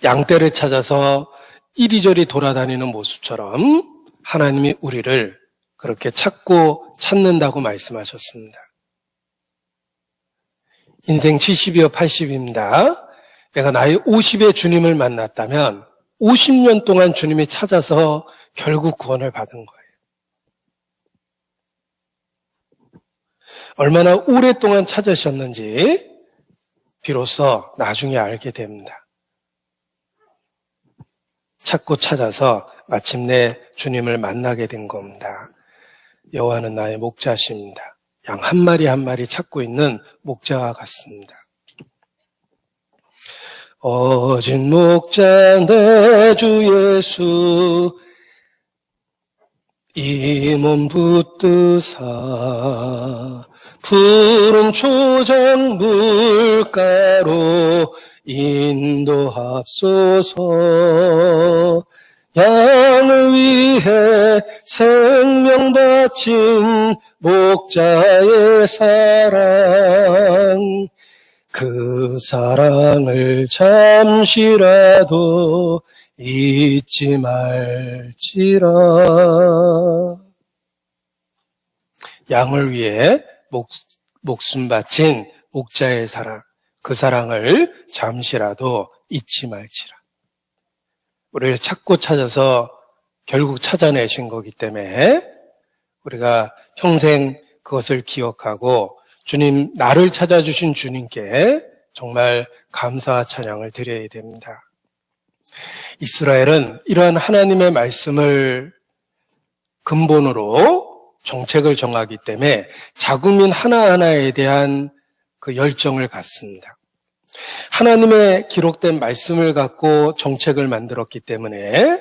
양떼를 찾아서 이리저리 돌아다니는 모습처럼 하나님이 우리를 그렇게 찾고 찾는다고 말씀하셨습니다. 인생 70이요 80입니다. 내가 나이 50에 주님을 만났다면 50년 동안 주님이 찾아서 결국 구원을 받은 거예요. 얼마나 오랫동안 찾으셨는지 비로소 나중에 알게 됩니다. 찾고 찾아서 마침내 주님을 만나게 된 겁니다. 여호와는 나의 목자십니다. 양 한 마리 한 마리 찾고 있는 목자와 같습니다. 어진 목자 내 주 예수 이 몸 붙드사 푸른 초장 물가로 인도합소서. 양을 위해 생명 바친 목자의 사랑, 그 사랑을 잠시라도 잊지 말지라. 양을 위해 목숨 바친 목자의 사랑, 그 사랑을 잠시라도 잊지 말지라. 우리를 찾고 찾아서 결국 찾아내신 거기 때문에 우리가 평생 그것을 기억하고 주님, 나를 찾아주신 주님께 정말 감사와 찬양을 드려야 됩니다. 이스라엘은 이러한 하나님의 말씀을 근본으로 정책을 정하기 때문에 자국민 하나하나에 대한 그 열정을 갖습니다. 하나님의 기록된 말씀을 갖고 정책을 만들었기 때문에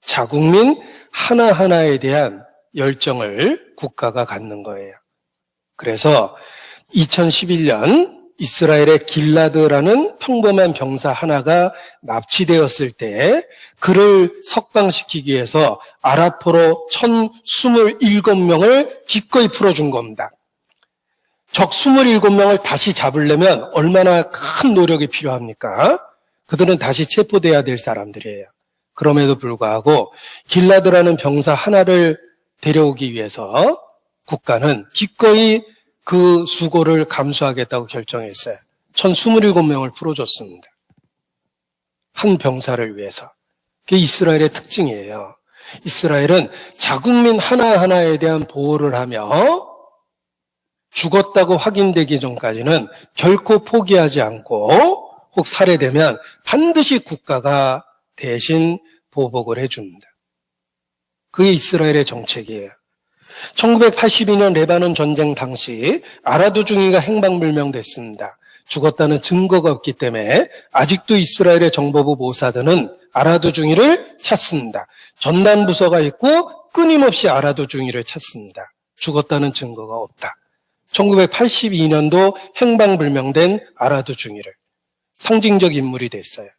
자국민 하나하나에 대한 열정을 국가가 갖는 거예요. 그래서 2011년 이스라엘의 길라드라는 평범한 병사 하나가 납치되었을 때 그를 석방시키기 위해서 아랍포로 1027명을 기꺼이 풀어준 겁니다. 적 27명을 다시 잡으려면 얼마나 큰 노력이 필요합니까? 그들은 다시 체포돼야 될 사람들이에요. 그럼에도 불구하고 길라드라는 병사 하나를 데려오기 위해서 국가는 기꺼이 그 수고를 감수하겠다고 결정했어요. 1027명을 풀어줬습니다. 한 병사를 위해서. 그게 이스라엘의 특징이에요. 이스라엘은 자국민 하나하나에 대한 보호를 하며 죽었다고 확인되기 전까지는 결코 포기하지 않고 혹 살해되면 반드시 국가가 대신 보복을 해줍니다. 그게 이스라엘의 정책이에요. 1982년 레바논 전쟁 당시 아라두 중위가 행방불명됐습니다. 죽었다는 증거가 없기 때문에 아직도 이스라엘의 정보부 모사드는 아라두 중위를 찾습니다. 전담 부서가 있고 끊임없이 아라두 중위를 찾습니다. 죽었다는 증거가 없다. 1982년도 행방불명된 아라두 중위를 상징적 인물이 됐어요.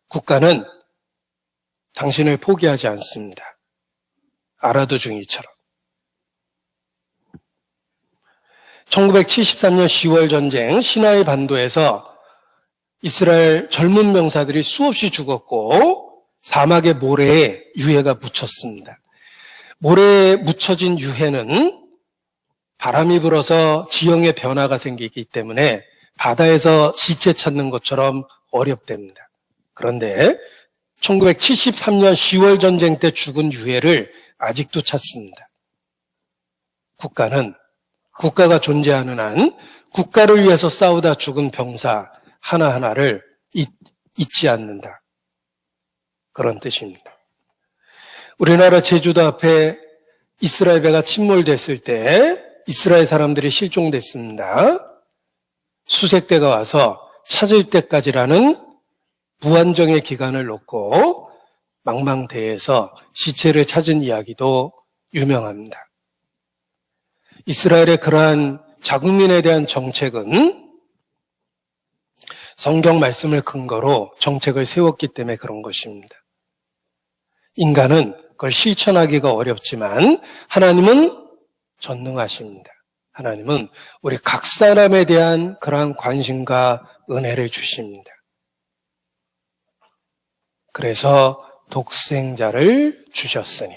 국가는 당신을 포기하지 않습니다. 아라두 중위처럼. 1973년 10월 전쟁 시나이 반도에서 이스라엘 젊은 병사들이 수없이 죽었고 사막의 모래에 유해가 묻혔습니다. 모래에 묻혀진 유해는 바람이 불어서 지형의 변화가 생기기 때문에 바다에서 시체 찾는 것처럼 어렵답니다. 그런데 1973년 10월 전쟁 때 죽은 유해를 아직도 찾습니다. 국가가 존재하는 한 국가를 위해서 싸우다 죽은 병사 하나하나를 잊지 않는다. 그런 뜻입니다. 우리나라 제주도 앞에 이스라엘 배가 침몰됐을 때 이스라엘 사람들이 실종됐습니다. 수색대가 와서 찾을 때까지라는 무한정의 기간을 놓고 망망대해에서 시체를 찾은 이야기도 유명합니다. 이스라엘의 그러한 자국민에 대한 정책은 성경 말씀을 근거로 정책을 세웠기 때문에 그런 것입니다. 인간은 그걸 실천하기가 어렵지만 하나님은 전능하십니다. 하나님은 우리 각 사람에 대한 그러한 관심과 은혜를 주십니다. 그래서 독생자를 주셨으니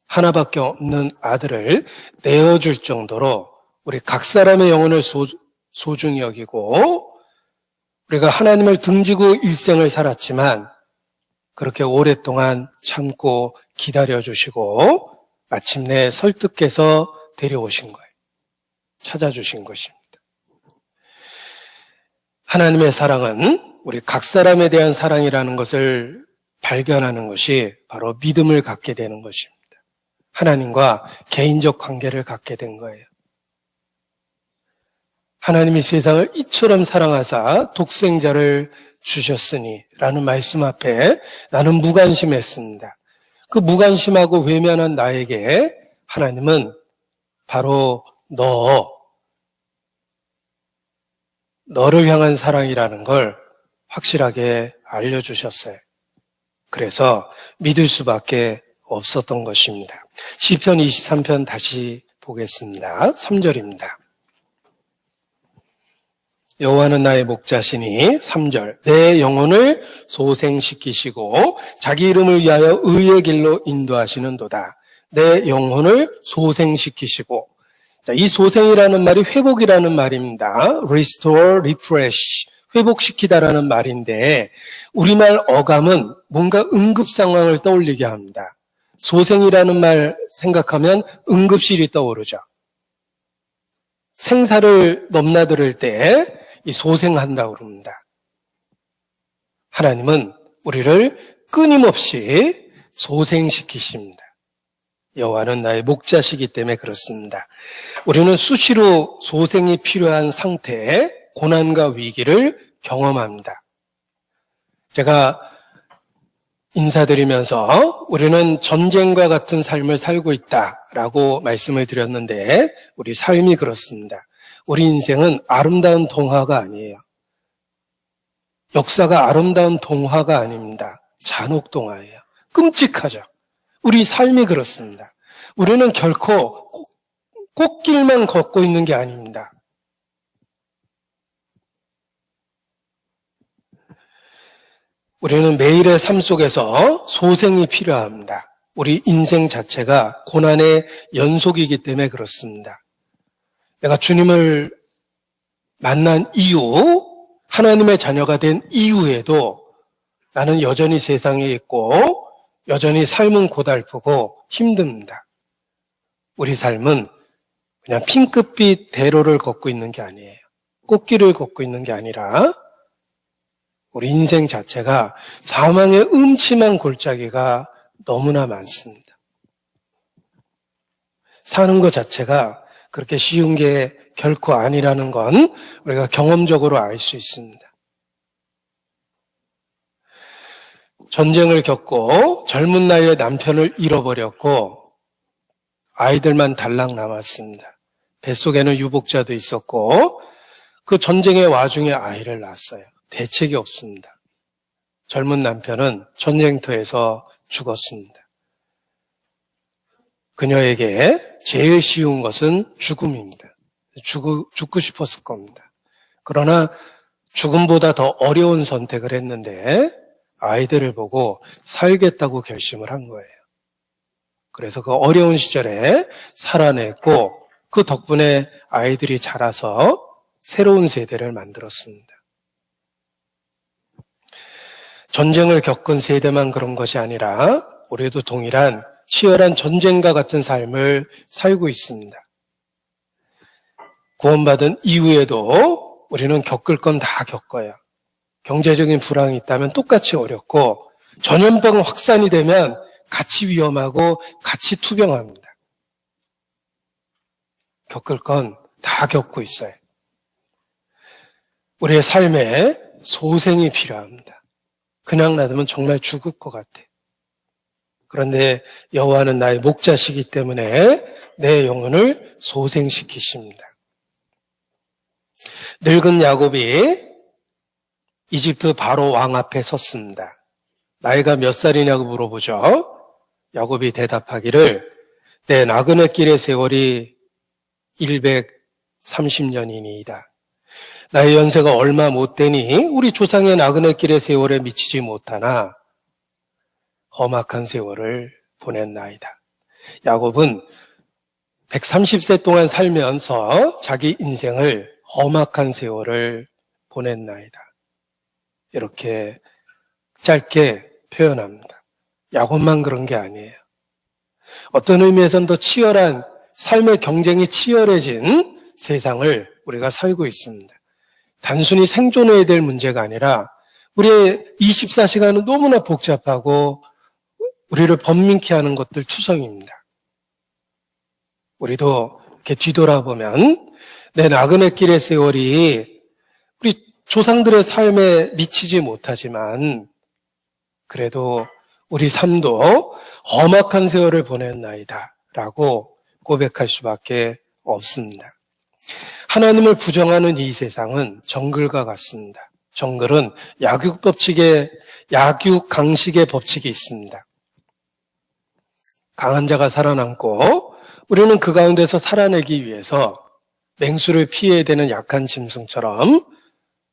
하나밖에 없는 아들을 내어줄 정도로 우리 각 사람의 영혼을 소중히 여기고 우리가 하나님을 등지고 일생을 살았지만 그렇게 오랫동안 참고 기다려주시고 마침내 설득해서 데려오신 거예요. 찾아주신 것입니다. 하나님의 사랑은 우리 각 사람에 대한 사랑이라는 것을 발견하는 것이 바로 믿음을 갖게 되는 것입니다. 하나님과 개인적 관계를 갖게 된 거예요. 하나님이 세상을 이처럼 사랑하사 독생자를 주셨으니 라는 말씀 앞에 나는 무관심했습니다. 그 무관심하고 외면한 나에게 하나님은 바로 너를 향한 사랑이라는 걸 확실하게 알려주셨어요. 그래서 믿을 수밖에 없었던 것입니다. 시편 23편 다시 보겠습니다. 3절입니다. 여호와는 나의 목자시니 3절 내 영혼을 소생시키시고 자기 이름을 위하여 의의 길로 인도하시는도다. 내 영혼을 소생시키시고, 자, 이 소생이라는 말이 회복이라는 말입니다. restore, refresh, 회복시키다라는 말인데 우리말 어감은 뭔가 응급 상황을 떠올리게 합니다. 소생이라는 말 생각하면 응급실이 떠오르죠. 생사를 넘나들 때 이 소생한다고 그럽니다. 하나님은 우리를 끊임없이 소생시키십니다. 여호와는 나의 목자시기 때문에 그렇습니다. 우리는 수시로 소생이 필요한 상태에 고난과 위기를 경험합니다. 제가 인사드리면서 우리는 전쟁과 같은 삶을 살고 있다라고 말씀을 드렸는데 우리 삶이 그렇습니다. 우리 인생은 아름다운 동화가 아니에요. 역사가 아름다운 동화가 아닙니다. 잔혹 동화예요. 끔찍하죠. 우리 삶이 그렇습니다. 우리는 결코 꽃길만 걷고 있는 게 아닙니다. 우리는 매일의 삶 속에서 소생이 필요합니다. 우리 인생 자체가 고난의 연속이기 때문에 그렇습니다. 내가 주님을 만난 이후, 하나님의 자녀가 된 이후에도 나는 여전히 세상에 있고 여전히 삶은 고달프고 힘듭니다. 우리 삶은 그냥 핑크빛 대로를 걷고 있는 게 아니에요. 꽃길을 걷고 있는 게 아니라 우리 인생 자체가 사망의 음침한 골짜기가 너무나 많습니다. 사는 것 자체가 그렇게 쉬운 게 결코 아니라는 건 우리가 경험적으로 알 수 있습니다. 전쟁을 겪고 젊은 나이에 남편을 잃어버렸고 아이들만 달랑 남았습니다. 뱃속에는 유복자도 있었고 그 전쟁의 와중에 아이를 낳았어요. 대책이 없습니다. 젊은 남편은 전쟁터에서 죽었습니다. 그녀에게 제일 쉬운 것은 죽음입니다. 죽고 싶었을 겁니다. 그러나 죽음보다 더 어려운 선택을 했는데 아이들을 보고 살겠다고 결심을 한 거예요. 그래서 그 어려운 시절에 살아냈고 그 덕분에 아이들이 자라서 새로운 세대를 만들었습니다. 전쟁을 겪은 세대만 그런 것이 아니라 우리도 동일한 치열한 전쟁과 같은 삶을 살고 있습니다. 구원받은 이후에도 우리는 겪을 건 다 겪어요. 경제적인 불황이 있다면 똑같이 어렵고 전염병 확산이 되면 같이 위험하고 같이 투병합니다. 겪을 건 다 겪고 있어요. 우리의 삶에 소생이 필요합니다. 그냥 놔두면 정말 죽을 것 같아. 그런데 여호와는 나의 목자시기 때문에 내 영혼을 소생시키십니다. 늙은 야곱이 이집트 바로 왕 앞에 섰습니다. 나이가 몇 살이냐고 물어보죠. 야곱이 대답하기를 내 나그네 길의 세월이 130년이니이다. 나의 연세가 얼마 못 되니 우리 조상의 나그네 길의 세월에 미치지 못하나 험악한 세월을 보냈나이다. 야곱은 130세 동안 살면서 자기 인생을 험악한 세월을 보냈나이다. 이렇게 짧게 표현합니다. 야곱만 그런 게 아니에요. 어떤 의미에서는 더 치열한 삶의 경쟁이 치열해진 세상을 우리가 살고 있습니다. 단순히 생존해야 될 문제가 아니라 우리의 24시간은 너무나 복잡하고 우리를 번민케 하는 것들 투성입니다. 우리도 이렇게 뒤돌아보면 내 나그네 길의 세월이 우리 조상들의 삶에 미치지 못하지만 그래도 우리 삶도 험악한 세월을 보냈나이다 라고 고백할 수밖에 없습니다. 하나님을 부정하는 이 세상은 정글과 같습니다. 정글은 약육강식의 법칙이 있습니다. 강한 자가 살아남고 우리는 그 가운데서 살아내기 위해서 맹수를 피해야 되는 약한 짐승처럼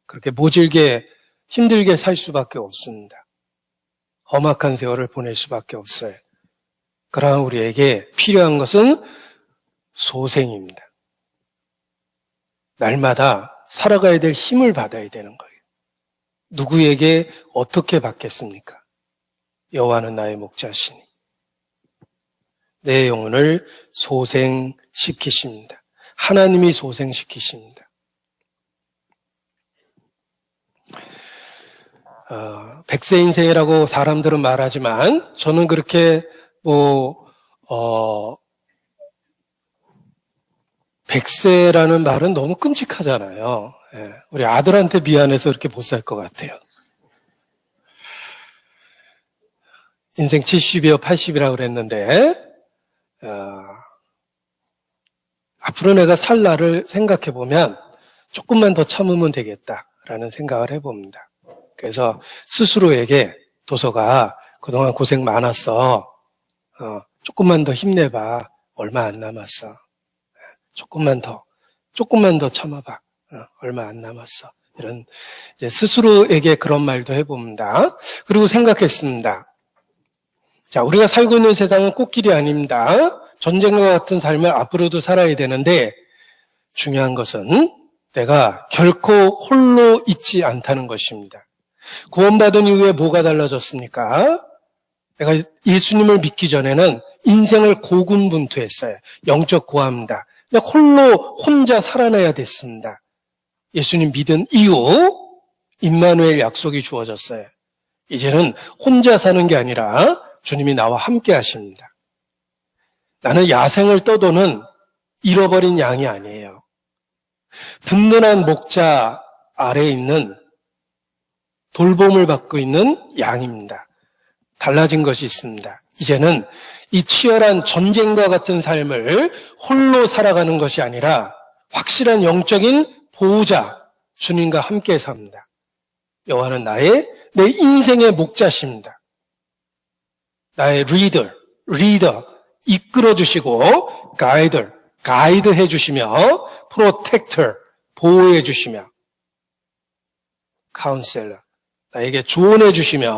그렇게 모질게 힘들게 살 수밖에 없습니다. 험악한 세월을 보낼 수밖에 없어요. 그러나 우리에게 필요한 것은 소생입니다. 날마다 살아가야 될 힘을 받아야 되는 거예요. 누구에게 어떻게 받겠습니까? 여호와는 나의 목자시니 내 영혼을 소생시키십니다. 하나님이 소생시키십니다. 백세 인생이라고 사람들은 말하지만 저는 그렇게 백세라는 말은 너무 끔찍하잖아요. 우리 아들한테 미안해서 그렇게 못 살 것 같아요. 인생 70이요 80이라고 그랬는데 앞으로 내가 살 날을 생각해 보면 조금만 더 참으면 되겠다라는 생각을 해봅니다. 그래서 스스로에게 도서가 그동안 고생 많았어. 조금만 더 힘내봐. 얼마 안 남았어. 조금만 더 참아봐. 얼마 안 남았어. 이런 이제 스스로에게 그런 말도 해봅니다. 그리고 생각했습니다. 자, 우리가 살고 있는 세상은 꽃길이 아닙니다. 전쟁과 같은 삶을 앞으로도 살아야 되는데 중요한 것은 내가 결코 홀로 있지 않다는 것입니다. 구원받은 이후에 뭐가 달라졌습니까? 내가 예수님을 믿기 전에는 인생을 고군분투했어요. 영적 고아입니다. 그냥 혼자 살아내야 됐습니다. 예수님 믿은 이후 임마누엘 약속이 주어졌어요. 이제는 혼자 사는 게 아니라 주님이 나와 함께 하십니다. 나는 야생을 떠도는 잃어버린 양이 아니에요. 든든한 목자 아래에 있는 돌봄을 받고 있는 양입니다. 달라진 것이 있습니다. 이제는 이 치열한 전쟁과 같은 삶을 홀로 살아가는 것이 아니라 확실한 영적인 보호자 주님과 함께 삽니다. 여호와는 내 인생의 목자십니다. 나의 리더 이끌어주시고 가이드 해주시며 프로텍터 보호해 주시며 카운셀러 나에게 조언해 주시며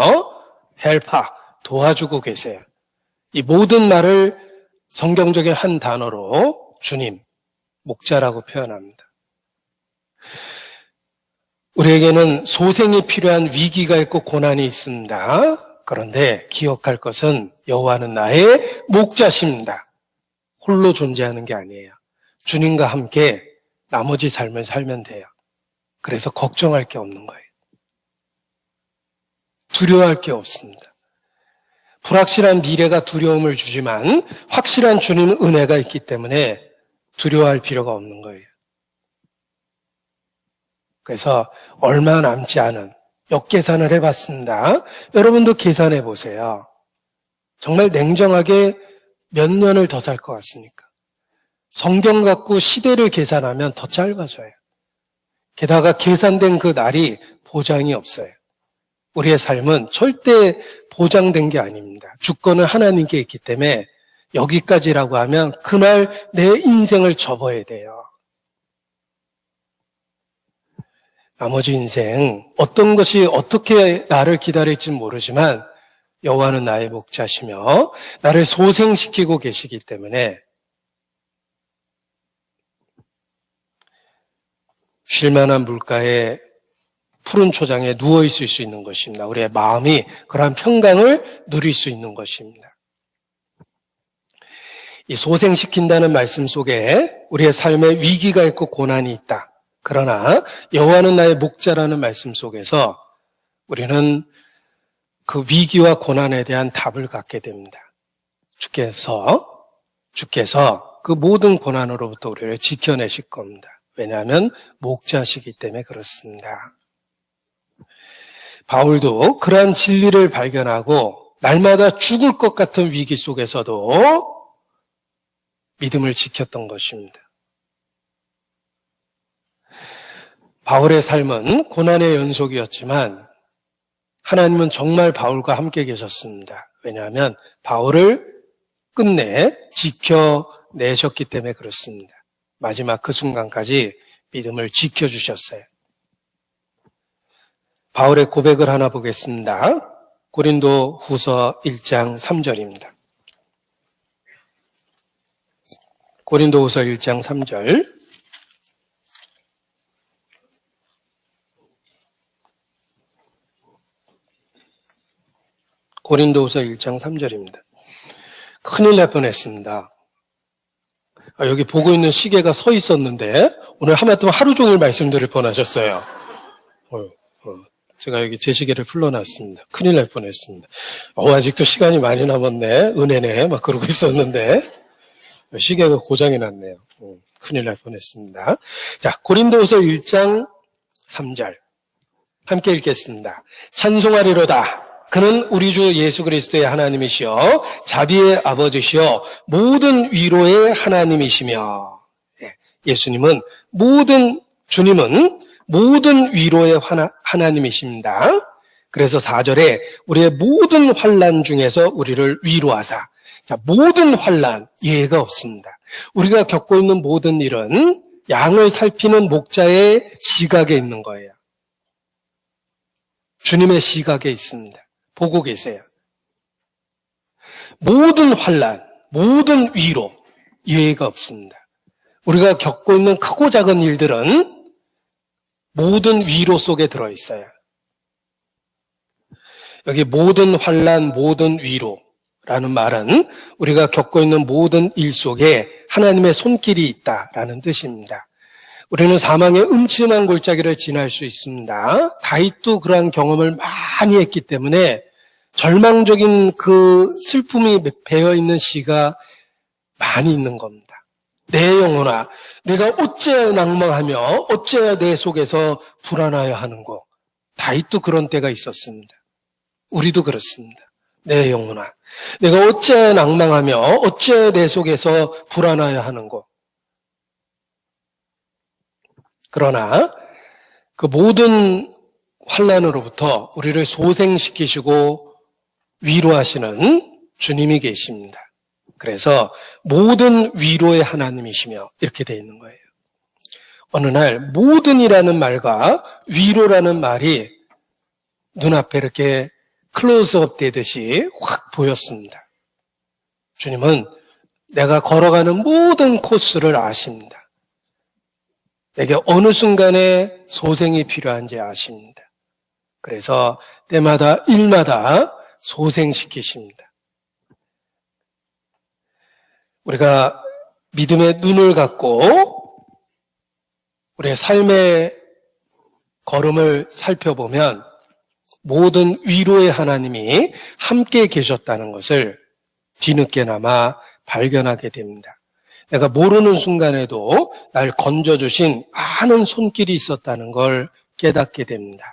헬퍼 도와주고 계세요. 이 모든 말을 성경적인 한 단어로 주님, 목자라고 표현합니다. 우리에게는 소생이 필요한 위기가 있고 고난이 있습니다. 그런데 기억할 것은 여호와는 나의 목자십니다. 홀로 존재하는 게 아니에요. 주님과 함께 나머지 삶을 살면 돼요. 그래서 걱정할 게 없는 거예요. 두려워할 게 없습니다. 불확실한 미래가 두려움을 주지만 확실한 주님 은혜가 있기 때문에 두려워할 필요가 없는 거예요. 그래서 얼마 남지 않은 역계산을 해봤습니다. 여러분도 계산해 보세요. 정말 냉정하게 몇 년을 더 살 것 같습니까? 성경 갖고 시대를 계산하면 더 짧아져요. 게다가 계산된 그 날이 보장이 없어요. 우리의 삶은 절대 보장된 게 아닙니다. 주권은 하나님께 있기 때문에 여기까지라고 하면 그날 내 인생을 접어야 돼요. 나머지 인생 어떤 것이 어떻게 나를 기다릴지 모르지만 여호와는 나의 목자시며 나를 소생시키고 계시기 때문에 쉴만한 물가에 푸른 초장에 누워 있을 수 있는 것입니다. 우리의 마음이 그러한 평강을 누릴 수 있는 것입니다. 이 소생시킨다는 말씀 속에 우리의 삶에 위기가 있고 고난이 있다. 그러나 여호와는 나의 목자라는 말씀 속에서 우리는 그 위기와 고난에 대한 답을 갖게 됩니다. 주께서 그 모든 고난으로부터 우리를 지켜내실 겁니다. 왜냐하면 목자시기 때문에 그렇습니다. 바울도 그러한 진리를 발견하고 날마다 죽을 것 같은 위기 속에서도 믿음을 지켰던 것입니다. 바울의 삶은 고난의 연속이었지만 하나님은 정말 바울과 함께 계셨습니다. 왜냐하면 바울을 끝내 지켜내셨기 때문에 그렇습니다. 마지막 그 순간까지 믿음을 지켜주셨어요. 바울의 고백을 하나 보겠습니다. 고린도 후서 1장 3절입니다. 고린도 후서 1장 3절. 고린도후서 1장 3절입니다. 큰일 날 뻔했습니다. 여기 보고 있는 시계가 서 있었는데 오늘 하마터면 하루 종일 말씀드릴 뻔하셨어요. 제가 여기 제 시계를 풀러놨습니다. 큰일 날 뻔했습니다. 아직도 시간이 많이 남았네. 은혜네. 막 그러고 있었는데 시계가 고장이 났네요. 큰일 날 뻔했습니다. 자, 고린도후서 1장 3절 함께 읽겠습니다. 찬송하리로다. 그는 우리 주 예수 그리스도의 하나님이시여 자비의 아버지시여 모든 위로의 하나님이시며, 예수님은 주님은 모든 위로의 하나님이십니다. 그래서 4절에 우리의 모든 환난 중에서 우리를 위로하사. 자, 모든 환난 예외가 없습니다. 우리가 겪고 있는 모든 일은 양을 살피는 목자의 시각에 있는 거예요. 주님의 시각에 있습니다. 보고 계세요. 모든 환난, 모든 위로 예외가 없습니다. 우리가 겪고 있는 크고 작은 일들은 모든 위로 속에 들어있어요. 여기 모든 환난, 모든 위로라는 말은 우리가 겪고 있는 모든 일 속에 하나님의 손길이 있다라는 뜻입니다. 우리는 사망의 음침한 골짜기를 지날 수 있습니다. 다윗도 그러한 경험을 많이 했기 때문에 절망적인 그 슬픔이 배어있는 시가 많이 있는 겁니다. 내 영혼아, 내가 어찌하여 낭망하며 어찌하여 내 속에서 불안하여 하는고. 다윗도 그런 때가 있었습니다. 우리도 그렇습니다. 내 영혼아, 내가 어찌하여 낭망하며 어찌하여 내 속에서 불안하여 하는고. 그러나 그 모든 환난으로부터 우리를 소생시키시고 위로하시는 주님이 계십니다. 그래서 모든 위로의 하나님이시며 이렇게 되어 있는 거예요. 어느 날 모든이라는 말과 위로라는 말이 눈앞에 이렇게 클로즈업 되듯이 확 보였습니다. 주님은 내가 걸어가는 모든 코스를 아십니다. 내게 어느 순간에 소생이 필요한지 아십니다. 그래서 때마다 일마다 소생시키십니다. 우리가 믿음의 눈을 갖고 우리의 삶의 걸음을 살펴보면 모든 위로의 하나님이 함께 계셨다는 것을 뒤늦게나마 발견하게 됩니다. 내가 모르는 순간에도 날 건져주신 많은 손길이 있었다는 걸 깨닫게 됩니다.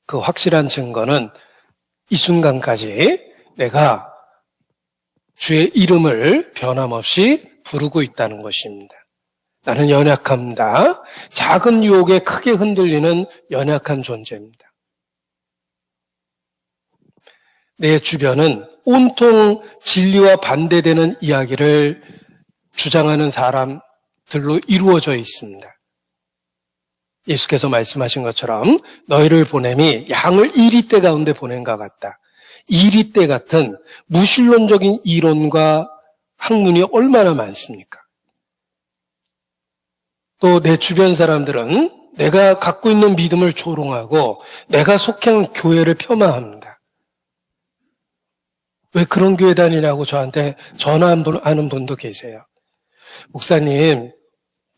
그 확실한 증거는 이 순간까지 내가 주의 이름을 변함없이 부르고 있다는 것입니다. 나는 연약합니다. 작은 유혹에 크게 흔들리는 연약한 존재입니다. 내 주변은 온통 진리와 반대되는 이야기를 주장하는 사람들로 이루어져 있습니다. 예수께서 말씀하신 것처럼 너희를 보냄이 양을 이리떼 가운데 보낸 것 같다. 이리떼 같은 무신론적인 이론과 학문이 얼마나 많습니까? 또 내 주변 사람들은 내가 갖고 있는 믿음을 조롱하고 내가 속한 교회를 폄하합니다. 왜 그런 교회 다니냐고 저한테 전화하는 분도 계세요. 목사님,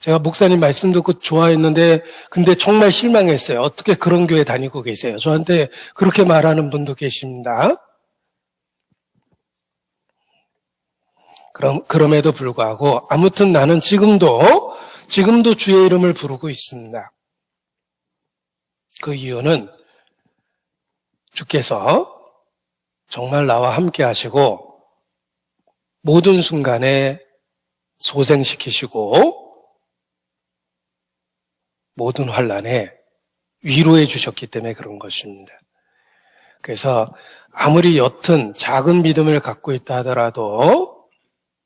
제가 목사님 말씀 듣고 좋아했는데 근데 정말 실망했어요. 어떻게 그런 교회 다니고 계세요? 저한테 그렇게 말하는 분도 계십니다. 그럼에도 불구하고 아무튼 나는 지금도 주의 이름을 부르고 있습니다. 그 이유는 주께서 정말 나와 함께 하시고 모든 순간에 소생시키시고 모든 환난에 위로해 주셨기 때문에 그런 것입니다. 그래서 아무리 옅은 작은 믿음을 갖고 있다 하더라도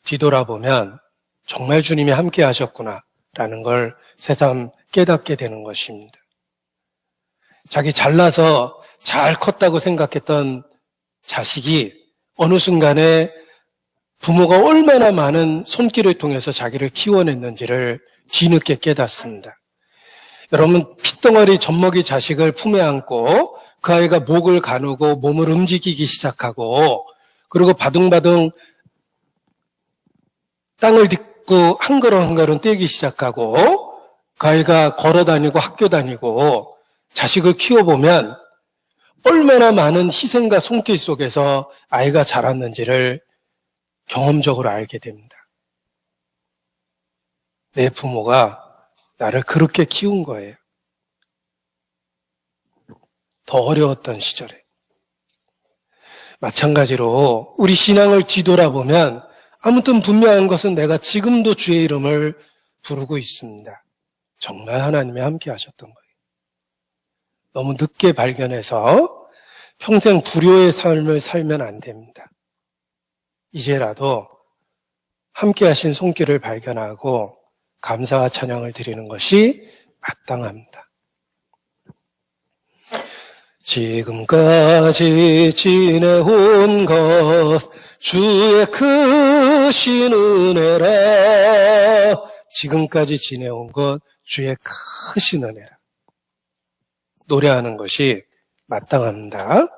뒤돌아보면 정말 주님이 함께 하셨구나라는 걸 새삼 깨닫게 되는 것입니다. 자기 잘나서 잘 컸다고 생각했던 자식이 어느 순간에 부모가 얼마나 많은 손길을 통해서 자기를 키워냈는지를 뒤늦게 깨닫습니다. 여러분, 핏덩어리 젖먹이 자식을 품에 안고 그 아이가 목을 가누고 몸을 움직이기 시작하고 그리고 바둥바둥 땅을 딛고 한 걸음 한 걸음 떼기 시작하고 그 아이가 걸어다니고 학교 다니고 자식을 키워보면 얼마나 많은 희생과 손길 속에서 아이가 자랐는지를 경험적으로 알게 됩니다. 내 부모가 나를 그렇게 키운 거예요. 더 어려웠던 시절에. 마찬가지로 우리 신앙을 뒤돌아보면 아무튼 분명한 것은 내가 지금도 주의 이름을 부르고 있습니다. 정말 하나님이 함께 하셨던 거예요. 너무 늦게 발견해서 평생 불효의 삶을 살면 안 됩니다. 이제라도 함께 하신 손길을 발견하고 감사와 찬양을 드리는 것이 마땅합니다. 지금까지 지내온 것 주의 크신 은혜라. 지금까지 지내온 것 주의 크신 은혜라. 노래하는 것이 마땅합니다.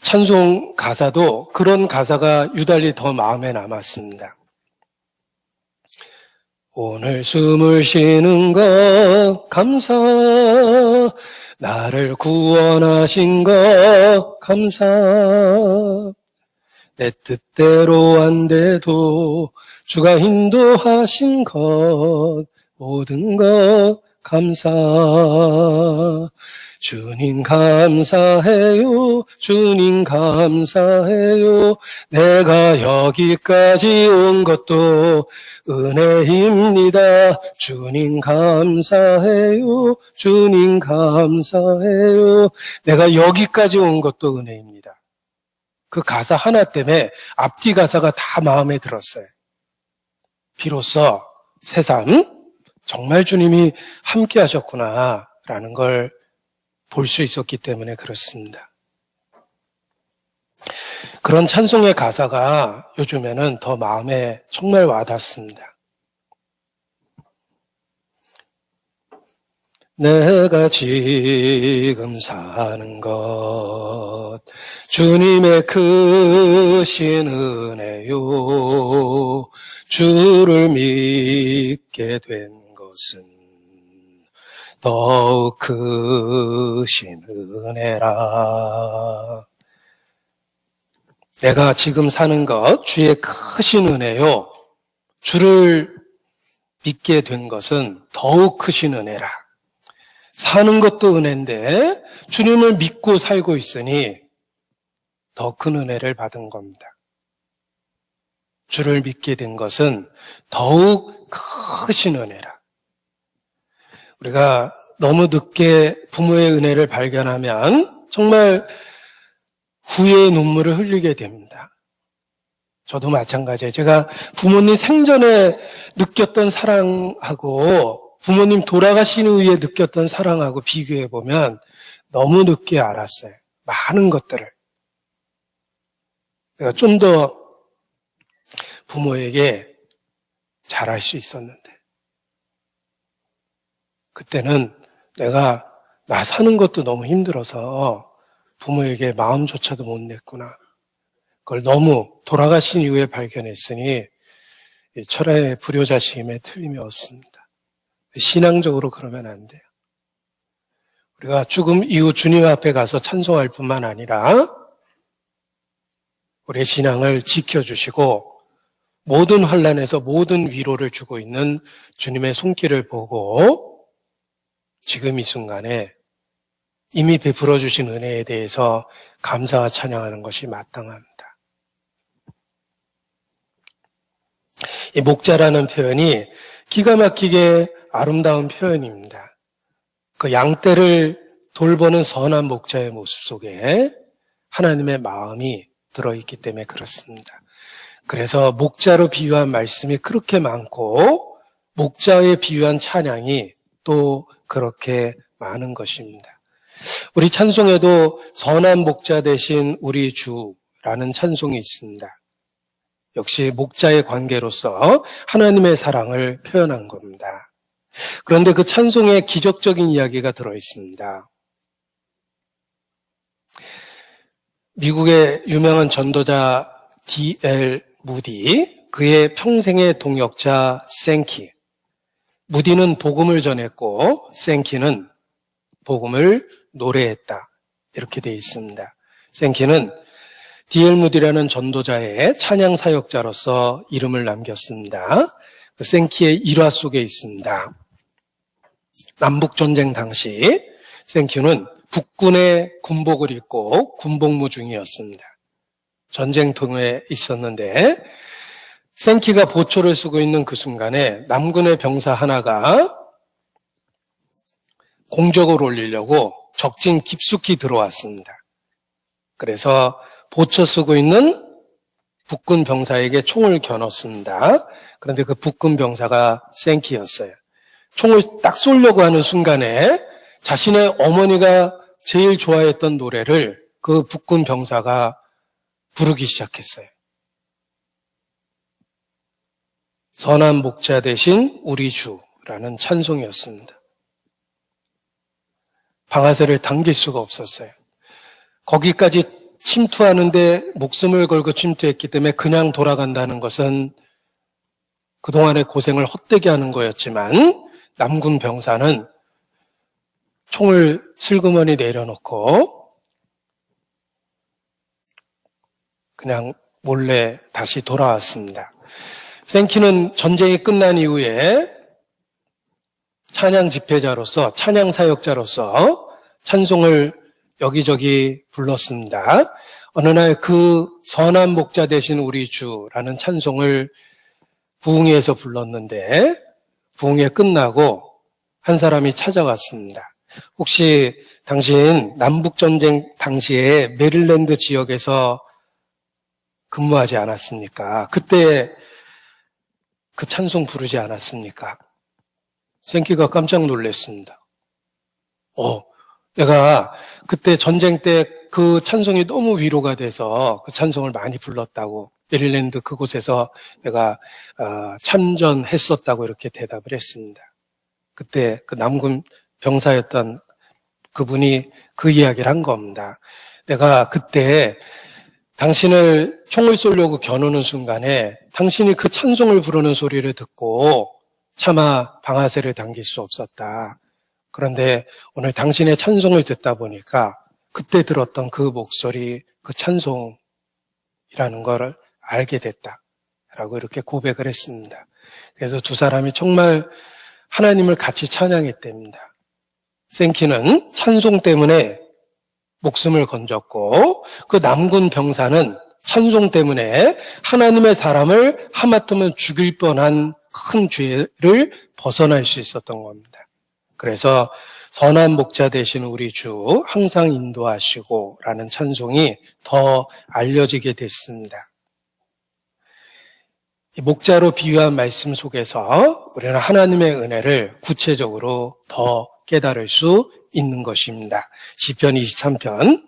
찬송 가사도 그런 가사가 유달리 더 마음에 남았습니다. 오늘 숨을 쉬는 것 감사, 나를 구원하신 것 감사, 내 뜻대로 안 돼도 주가 인도하신 것 모든 것 감사. 주님 감사해요, 주님 감사해요. 내가 여기까지 온 것도 은혜입니다. 주님 감사해요, 주님 감사해요. 내가 여기까지 온 것도 은혜입니다. 그 가사 하나 때문에 앞뒤 가사가 다 마음에 들었어요. 비로소 새삼 정말 주님이 함께 하셨구나라는 걸 볼 수 있었기 때문에 그렇습니다. 그런 찬송의 가사가 요즘에는 더 마음에 정말 와닿습니다. 내가 지금 사는 것 주님의 크신 은혜요. 주를 믿게 된 것은 더욱 크신 은혜라. 내가 지금 사는 것 주의 크신 은혜요. 주를 믿게 된 것은 더욱 크신 은혜라. 사는 것도 은혜인데 주님을 믿고 살고 있으니 더 큰 은혜를 받은 겁니다. 주를 믿게 된 것은 더욱 크신 은혜라. 우리가 너무 늦게 부모의 은혜를 발견하면 정말 후회의 눈물을 흘리게 됩니다. 저도 마찬가지예요. 제가 부모님 생전에 느꼈던 사랑하고 부모님 돌아가신 후에 느꼈던 사랑하고 비교해보면 너무 늦게 알았어요. 많은 것들을. 내가 좀 더 부모에게 잘할 수 있었는데 그때는 내가 나 사는 것도 너무 힘들어서 부모에게 마음조차도 못 냈구나. 그걸 너무 돌아가신 이후에 발견했으니 철의 불효자식임에 틀림이 없습니다. 신앙적으로 그러면 안 돼요. 우리가 죽음 이후 주님 앞에 가서 찬송할 뿐만 아니라 우리의 신앙을 지켜주시고 모든 환난에서 모든 위로를 주고 있는 주님의 손길을 보고 지금 이 순간에 이미 베풀어 주신 은혜에 대해서 감사와 찬양하는 것이 마땅합니다. 이 목자라는 표현이 기가 막히게 아름다운 표현입니다. 그 양떼를 돌보는 선한 목자의 모습 속에 하나님의 마음이 들어있기 때문에 그렇습니다. 그래서 목자로 비유한 말씀이 그렇게 많고 목자에 비유한 찬양이 또 그렇게 많은 것입니다. 우리 찬송에도 선한 목자 되신 우리 주라는 찬송이 있습니다. 역시 목자의 관계로서 하나님의 사랑을 표현한 겁니다. 그런데 그 찬송에 기적적인 이야기가 들어있습니다. 미국의 유명한 전도자 D.L. 무디, 그의 평생의 동역자 생키. 무디는 복음을 전했고 생키는 복음을 노래했다. 이렇게 되어 있습니다. 생키는 D.L. 무디라는 전도자의 찬양 사역자로서 이름을 남겼습니다. 그 생키의 일화 속에 있습니다. 남북전쟁 당시 생키는 북군의 군복을 입고 군복무 중이었습니다. 전쟁통에 있었는데 생키가 보초를 쓰고 있는 그 순간에 남군의 병사 하나가 공적을 올리려고 적진 깊숙이 들어왔습니다. 그래서 보초 쓰고 있는 북군 병사에게 총을 겨눴습니다. 그런데 그 북군 병사가 생키였어요. 총을 딱 쏘려고 하는 순간에 자신의 어머니가 제일 좋아했던 노래를 그 북군 병사가 부르기 시작했어요. 선한 목자 되신 우리 주라는 찬송이었습니다. 방아쇠를 당길 수가 없었어요. 거기까지 침투하는데 목숨을 걸고 침투했기 때문에 그냥 돌아간다는 것은 그동안의 고생을 헛되게 하는 거였지만 남군 병사는 총을 슬그머니 내려놓고 그냥 몰래 다시 돌아왔습니다. 생키는 전쟁이 끝난 이후에 찬양 집회자로서, 찬양 사역자로서 찬송을 여기저기 불렀습니다. 어느 날 그 선한 목자 되신 우리 주라는 찬송을 부흥회에서 불렀는데 부흥회 끝나고 한 사람이 찾아왔습니다. 혹시 당신 남북전쟁 당시에 메릴랜드 지역에서 근무하지 않았습니까? 그때 그 찬송 부르지 않았습니까? 생키가 깜짝 놀랐습니다. 내가 그때 전쟁 때 그 찬송이 너무 위로가 돼서 그 찬송을 많이 불렀다고, 메릴랜드 그곳에서 내가 참전했었다고 이렇게 대답을 했습니다. 그때 그 남군 병사였던 그분이 그 이야기를 한 겁니다. 내가 그때 당신을 총을 쏘려고 겨누는 순간에 당신이 그 찬송을 부르는 소리를 듣고 차마 방아쇠를 당길 수 없었다. 그런데 오늘 당신의 찬송을 듣다 보니까 그때 들었던 그 목소리, 그 찬송이라는 걸 알게 됐다라고 이렇게 고백을 했습니다. 그래서 두 사람이 정말 하나님을 같이 찬양했답니다. 생키는 찬송 때문에 목숨을 건졌고 그 남군 병사는 찬송 때문에 하나님의 사람을 하마터면 죽일 뻔한 큰 죄를 벗어날 수 있었던 겁니다. 그래서 선한 목자 되신 우리 주 항상 인도하시고 라는 찬송이 더 알려지게 됐습니다. 이 목자로 비유한 말씀 속에서 우리는 하나님의 은혜를 구체적으로 더 깨달을 수 있는 것입니다. 시편 23편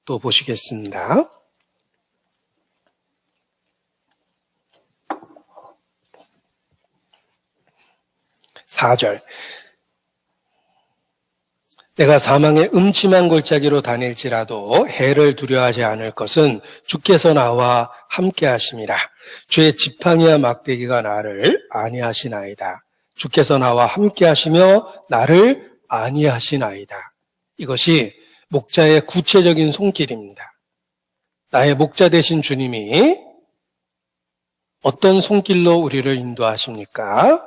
또 보시겠습니다. 4절. 내가 사망의 음침한 골짜기로 다닐지라도 해를 두려워하지 않을 것은 주께서 나와 함께 하심이라. 주의 지팡이와 막대기가 나를 안위하시나이다. 주께서 나와 함께 하시며 나를 안위하시나이다. 이것이 목자의 구체적인 손길입니다. 나의 목자 되신 주님이 어떤 손길로 우리를 인도하십니까?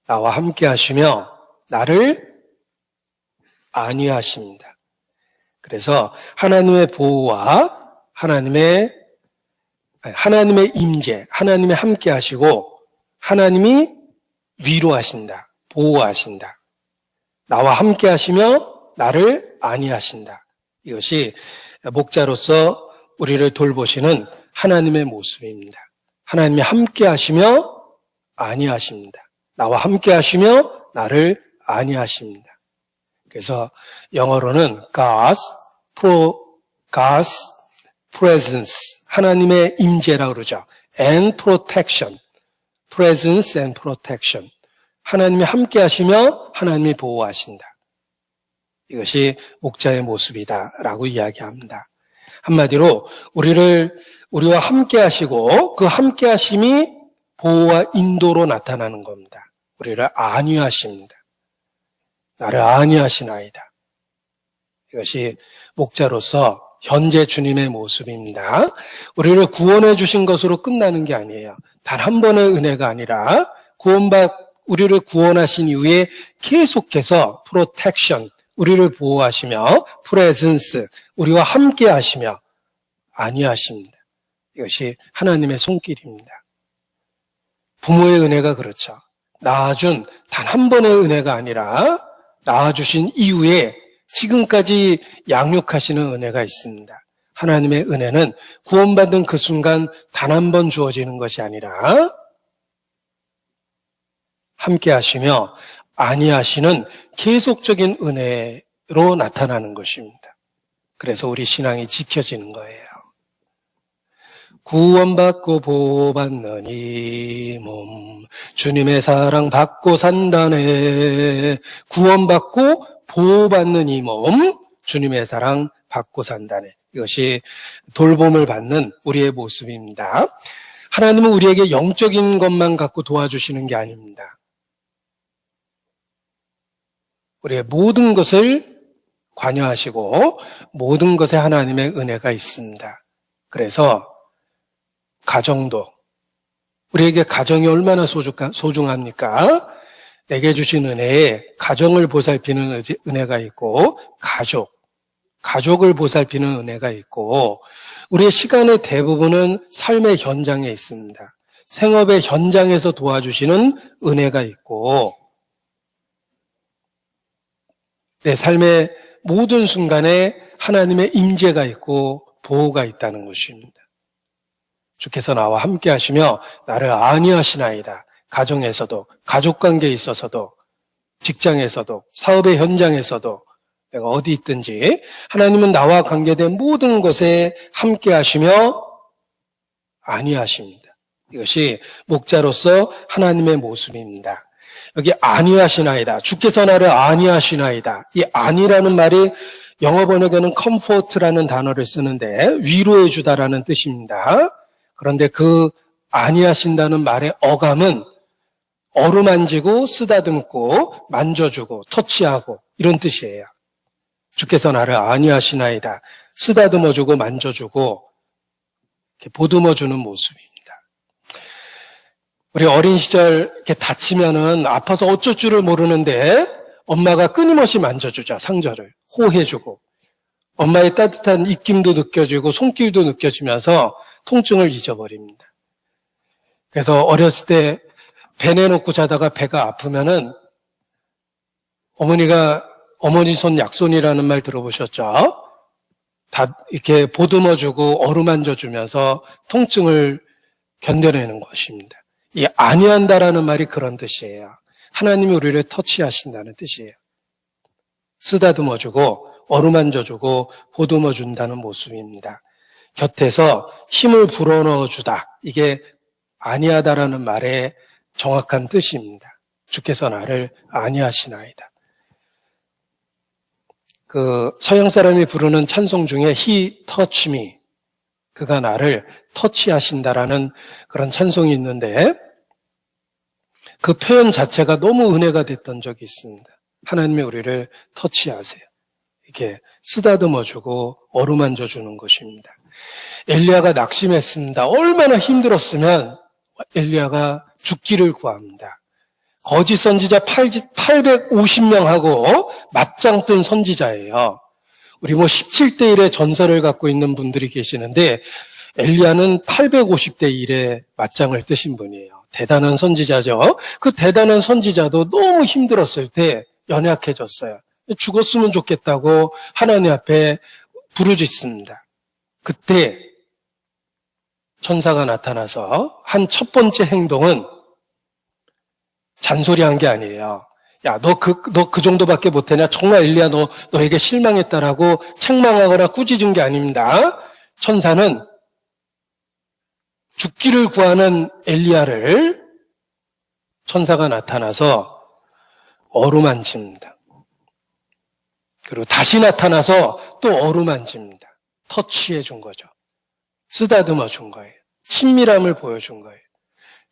나와 함께 하시며 나를 안위하십니다. 그래서 하나님의 보호와 하나님의 임재, 하나님의 함께 하시고 하나님이 위로하신다, 보호하신다. 나와 함께 하시며 나를 안위하신다. 이것이 목자로서 우리를 돌보시는 하나님의 모습입니다. 하나님이 함께 하시며 안위하십니다. 나와 함께 하시며 나를 안위하십니다. 그래서 영어로는 God's presence, 하나님의 임재라고 그러죠. And protection, presence and protection. 하나님이 함께 하시며 하나님이 보호하신다. 이것이 목자의 모습이다라고 이야기합니다. 한마디로 우리와 함께 하시고 그 함께 하심이 보호와 인도로 나타나는 겁니다. 우리를 안위하십니다. 나를 안위하시나이다. 이것이 목자로서 현재 주님의 모습입니다. 우리를 구원해 주신 것으로 끝나는 게 아니에요. 단 한 번의 은혜가 아니라 우리를 구원하신 이후에 계속해서 protection, 우리를 보호하시며 presence, 우리와 함께 하시며 안위하십니다. 이것이 하나님의 손길입니다. 부모의 은혜가 그렇죠. 낳아준 단 한 번의 은혜가 아니라 낳아주신 이후에 지금까지 양육하시는 은혜가 있습니다. 하나님의 은혜는 구원받은 그 순간 단 한 번 주어지는 것이 아니라 함께 하시며 안위하시는 계속적인 은혜로 나타나는 것입니다. 그래서 우리 신앙이 지켜지는 거예요. 구원받고 보호받는 이 몸, 주님의 사랑 받고 산다네. 구원받고 보호받는 이 몸, 주님의 사랑 받고 산다네. 이것이 돌봄을 받는 우리의 모습입니다. 하나님은 우리에게 영적인 것만 갖고 도와주시는 게 아닙니다. 우리의 모든 것을 관여하시고 모든 것에 하나님의 은혜가 있습니다. 그래서 가정도, 우리에게 가정이 얼마나 소중합니까? 내게 주신 은혜에 가정을 보살피는 은혜가 있고 가족을 보살피는 은혜가 있고 우리의 시간의 대부분은 삶의 현장에 있습니다. 생업의 현장에서 도와주시는 은혜가 있고 내 삶의 모든 순간에 하나님의 임재가 있고 보호가 있다는 것입니다. 주께서 나와 함께 하시며 나를 안위하시나이다. 가정에서도, 가족관계에 있어서도, 직장에서도, 사업의 현장에서도 내가 어디 있든지 하나님은 나와 관계된 모든 것에 함께 하시며 안위하십니다. 이것이 목자로서 하나님의 모습입니다. 여기 안위하시나이다. 주께서 나를 안위하시나이다. 이 안위라는 말이 영어 번역에는 comfort라는 단어를 쓰는데 위로해 주다라는 뜻입니다. 그런데 그 안위하신다는 말의 어감은 어루만지고 쓰다듬고 만져주고 터치하고 이런 뜻이에요. 주께서 나를 안위하시나이다. 쓰다듬어주고 만져주고 이렇게 보듬어주는 모습입니다. 우리 어린 시절 이렇게 다치면은 아파서 어쩔 줄을 모르는데 엄마가 끊임없이 만져주죠. 상처를 호해주고 엄마의 따뜻한 입김도 느껴지고 손길도 느껴지면서 통증을 잊어버립니다. 그래서 어렸을 때 배 내놓고 자다가 배가 아프면은 어머니 손 약손이라는 말 들어보셨죠? 다 이렇게 보듬어주고 어루만져주면서 통증을 견뎌내는 것입니다. 이 안위한다라는 말이 그런 뜻이에요. 하나님이 우리를 터치하신다는 뜻이에요. 쓰다듬어주고 어루만져주고 보듬어준다는 모습입니다. 곁에서 힘을 불어넣어주다. 이게 안위하다라는 말의 정확한 뜻입니다. 주께서 나를 안위하시나이다. 그 서양 사람이 부르는 찬송 중에 He touch me, 그가 나를 터치하신다라는 그런 찬송이 있는데 그 표현 자체가 너무 은혜가 됐던 적이 있습니다. 하나님이 우리를 터치하세요. 이렇게 쓰다듬어주고 어루만져주는 것입니다. 엘리야가 낙심했습니다. 얼마나 힘들었으면 엘리야가 죽기를 구합니다. 거짓 선지자 850명하고 맞짱 뜬 선지자예요. 우리 17대 1의 전설을 갖고 있는 분들이 계시는데 엘리야는 850대 1의 맞짱을 뜨신 분이에요. 대단한 선지자죠. 그 대단한 선지자도 너무 힘들었을 때 연약해졌어요. 죽었으면 좋겠다고 하나님 앞에 부르짖습니다. 그때 천사가 나타나서 한 첫 번째 행동은 잔소리한 게 아니에요. 야, 너 그 정도밖에 못하냐? 정말 엘리야 너에게 실망했다라고 책망하거나 꾸짖은 게 아닙니다. 천사는 죽기를 구하는 엘리야를 천사가 나타나서 어루만집니다. 그리고 다시 나타나서 또 어루만집니다. 터치해 준 거죠. 쓰다듬어 준 거예요. 친밀함을 보여준 거예요.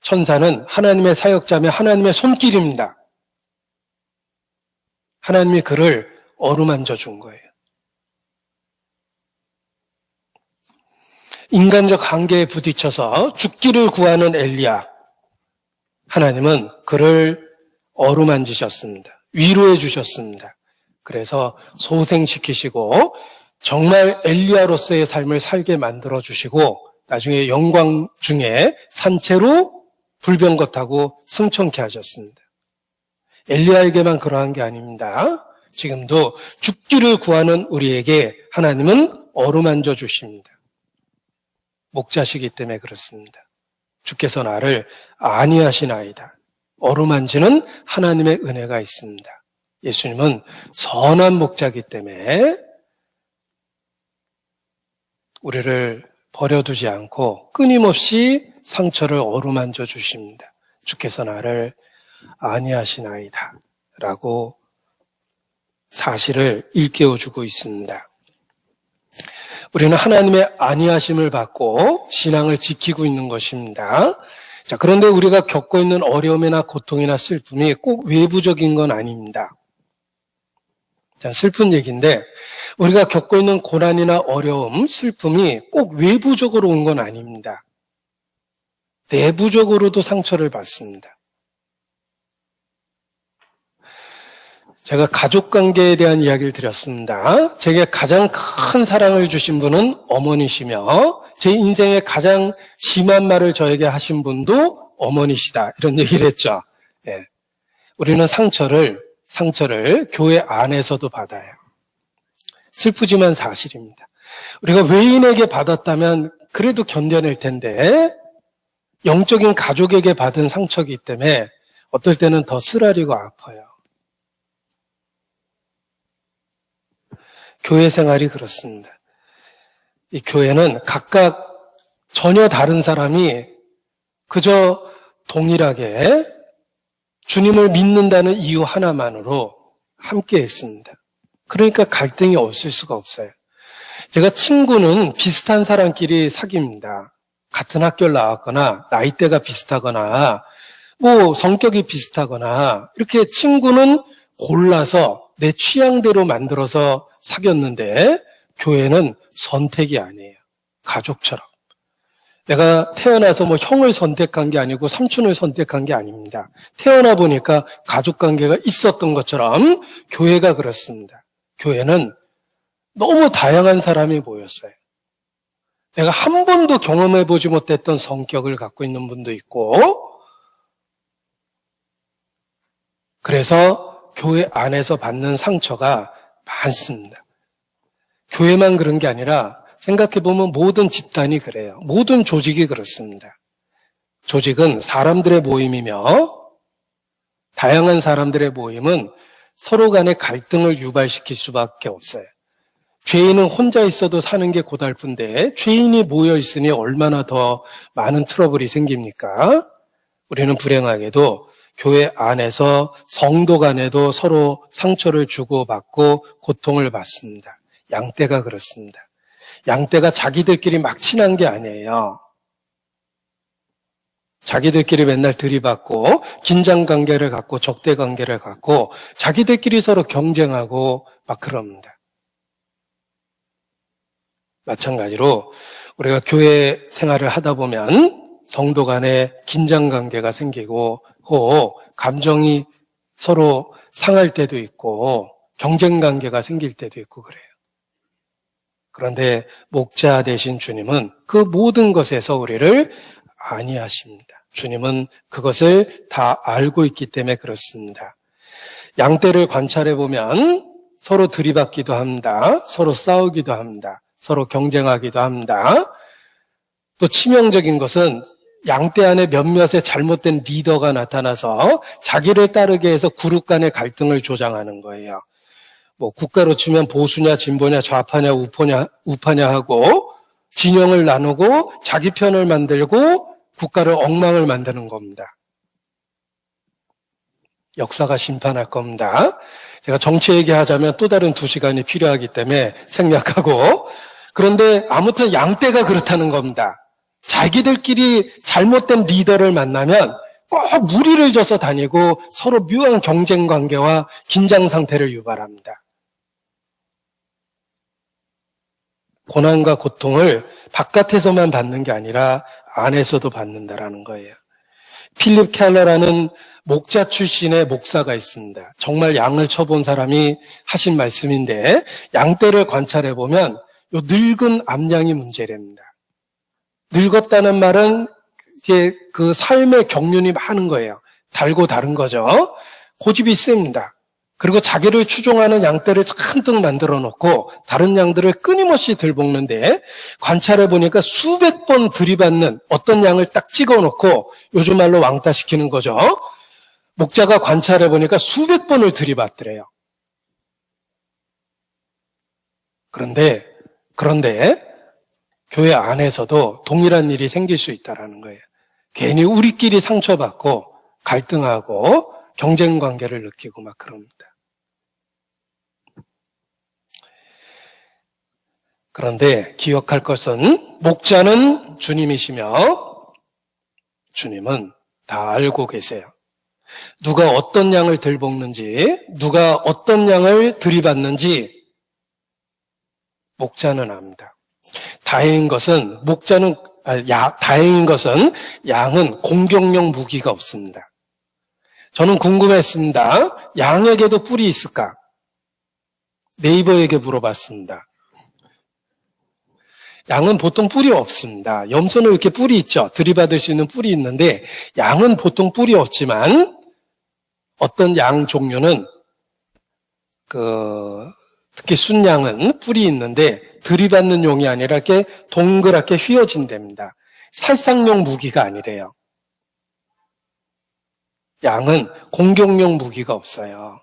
천사는 하나님의 사역자며 하나님의 손길입니다. 하나님이 그를 어루만져 준 거예요. 인간적 한계에 부딪혀서 죽기를 구하는 엘리야. 하나님은 그를 어루만지셨습니다. 위로해 주셨습니다. 그래서 소생시키시고 정말 엘리야로서의 삶을 살게 만들어 주시고 나중에 영광 중에 산채로 불병거타고 승천케 하셨습니다. 엘리야에게만 그러한 게 아닙니다. 지금도 죽기를 구하는 우리에게 하나님은 어루만져 주십니다. 목자시기 때문에 그렇습니다. 주께서 나를 안위하시나이다. 어루만지는 하나님의 은혜가 있습니다. 예수님은 선한 목자이기 때문에 우리를 버려두지 않고 끊임없이 상처를 어루만져 주십니다. 주께서 나를 안위하시나이다 라고 사실을 일깨워주고 있습니다. 우리는 하나님의 안위하심을 받고 신앙을 지키고 있는 것입니다. 자, 그런데 우리가 겪고 있는 어려움이나 고통이나 슬픔이 꼭 외부적인 건 아닙니다. 자, 슬픈 얘기인데 우리가 겪고 있는 고난이나 어려움, 슬픔이 꼭 외부적으로 온 건 아닙니다. 내부적으로도 상처를 받습니다. 제가 가족관계에 대한 이야기를 드렸습니다. 제게 가장 큰 사랑을 주신 분은 어머니시며 제 인생에 가장 심한 말을 저에게 하신 분도 어머니시다. 이런 얘기를 했죠. 예. 우리는 상처를 교회 안에서도 받아요. 슬프지만 사실입니다. 우리가 외인에게 받았다면 그래도 견뎌낼 텐데 영적인 가족에게 받은 상처이기 때문에 어떨 때는 더 쓰라리고 아파요. 교회 생활이 그렇습니다. 이 교회는 각각 전혀 다른 사람이 그저 동일하게 주님을 믿는다는 이유 하나만으로 함께 했습니다. 그러니까 갈등이 없을 수가 없어요. 제가 친구는 비슷한 사람끼리 사귑니다. 같은 학교를 나왔거나 나이대가 비슷하거나 뭐 성격이 비슷하거나 이렇게 친구는 골라서 내 취향대로 만들어서 사귀었는데 교회는 선택이 아니에요. 가족처럼. 내가 태어나서 뭐 형을 선택한 게 아니고 삼촌을 선택한 게 아닙니다. 태어나 보니까 가족관계가 있었던 것처럼 교회가 그렇습니다. 교회는 너무 다양한 사람이 모였어요. 내가 한 번도 경험해보지 못했던 성격을 갖고 있는 분도 있고 그래서 교회 안에서 받는 상처가 많습니다. 교회만 그런 게 아니라 생각해보면 모든 집단이 그래요. 모든 조직이 그렇습니다. 조직은 사람들의 모임이며 다양한 사람들의 모임은 서로 간의 갈등을 유발시킬 수밖에 없어요. 죄인은 혼자 있어도 사는 게 고달픈데 죄인이 모여 있으니 얼마나 더 많은 트러블이 생깁니까? 우리는 불행하게도 교회 안에서 성도 간에도 서로 상처를 주고받고 고통을 받습니다. 양떼가 그렇습니다. 양떼가 자기들끼리 막 친한 게 아니에요. 자기들끼리 맨날 들이받고 긴장관계를 갖고 적대관계를 갖고 자기들끼리 서로 경쟁하고 막 그럽니다. 마찬가지로 우리가 교회 생활을 하다 보면 성도 간에 긴장 관계가 생기고 감정이 서로 상할 때도 있고 경쟁 관계가 생길 때도 있고 그래요. 그런데 목자 되신 주님은 그 모든 것에서 우리를 안위하십니다. 주님은 그것을 다 알고 있기 때문에 그렇습니다. 양떼를 관찰해 보면 서로 들이받기도 합니다. 서로 싸우기도 합니다. 서로 경쟁하기도 합니다. 또 치명적인 것은 양떼 안에 몇몇의 잘못된 리더가 나타나서 자기를 따르게 해서 그룹 간의 갈등을 조장하는 거예요. 국가로 치면 보수냐 진보냐 좌파냐 우파냐 하고 진영을 나누고 자기 편을 만들고 국가를 엉망을 만드는 겁니다. 역사가 심판할 겁니다. 제가 정치 얘기하자면 또 다른 2시간이 필요하기 때문에 생략하고, 그런데 아무튼 양떼가 그렇다는 겁니다. 자기들끼리 잘못된 리더를 만나면 꼭 무리를 져서 다니고 서로 묘한 경쟁 관계와 긴장 상태를 유발합니다. 고난과 고통을 바깥에서만 받는 게 아니라 안에서도 받는다라는 거예요. 필립 켈러라는 목자 출신의 목사가 있습니다. 정말 양을 쳐본 사람이 하신 말씀인데, 양떼를 관찰해 보면 요 늙은 암양이 문제랍니다. 늙었다는 말은 이게 그 삶의 경륜이 많은 거예요. 달고 다른 거죠. 고집이 셉니다. 그리고 자기를 추종하는 양떼를 잔뜩 만들어 놓고 다른 양들을 끊임없이 들볶는데, 관찰해 보니까 수백 번 들이받는 어떤 양을 딱 찍어 놓고 요즘 말로 왕따시키는 거죠. 목자가 관찰해 보니까 수백 번을 들이받더래요. 그런데 교회 안에서도 동일한 일이 생길 수 있다는 거예요. 괜히 우리끼리 상처받고 갈등하고 경쟁 관계를 느끼고 막 그럽니다. 그런데 기억할 것은 목자는 주님이시며 주님은 다 알고 계세요. 누가 어떤 양을 들볶는지, 누가 어떤 양을 들이받는지 목자는 압니다. 다행인 것은 양은 공격용 무기가 없습니다. 저는 궁금했습니다. 양에게도 뿔이 있을까? 네이버에게 물어봤습니다. 양은 보통 뿔이 없습니다. 염소는 이렇게 뿔이 있죠. 들이받을 수 있는 뿔이 있는데 양은 보통 뿔이 없지만 어떤 양 종류는 특히 순양은 뿔이 있는데 들이받는 용이 아니라 이렇게 동그랗게 휘어진답니다. 살상용 무기가 아니래요. 양은 공격용 무기가 없어요.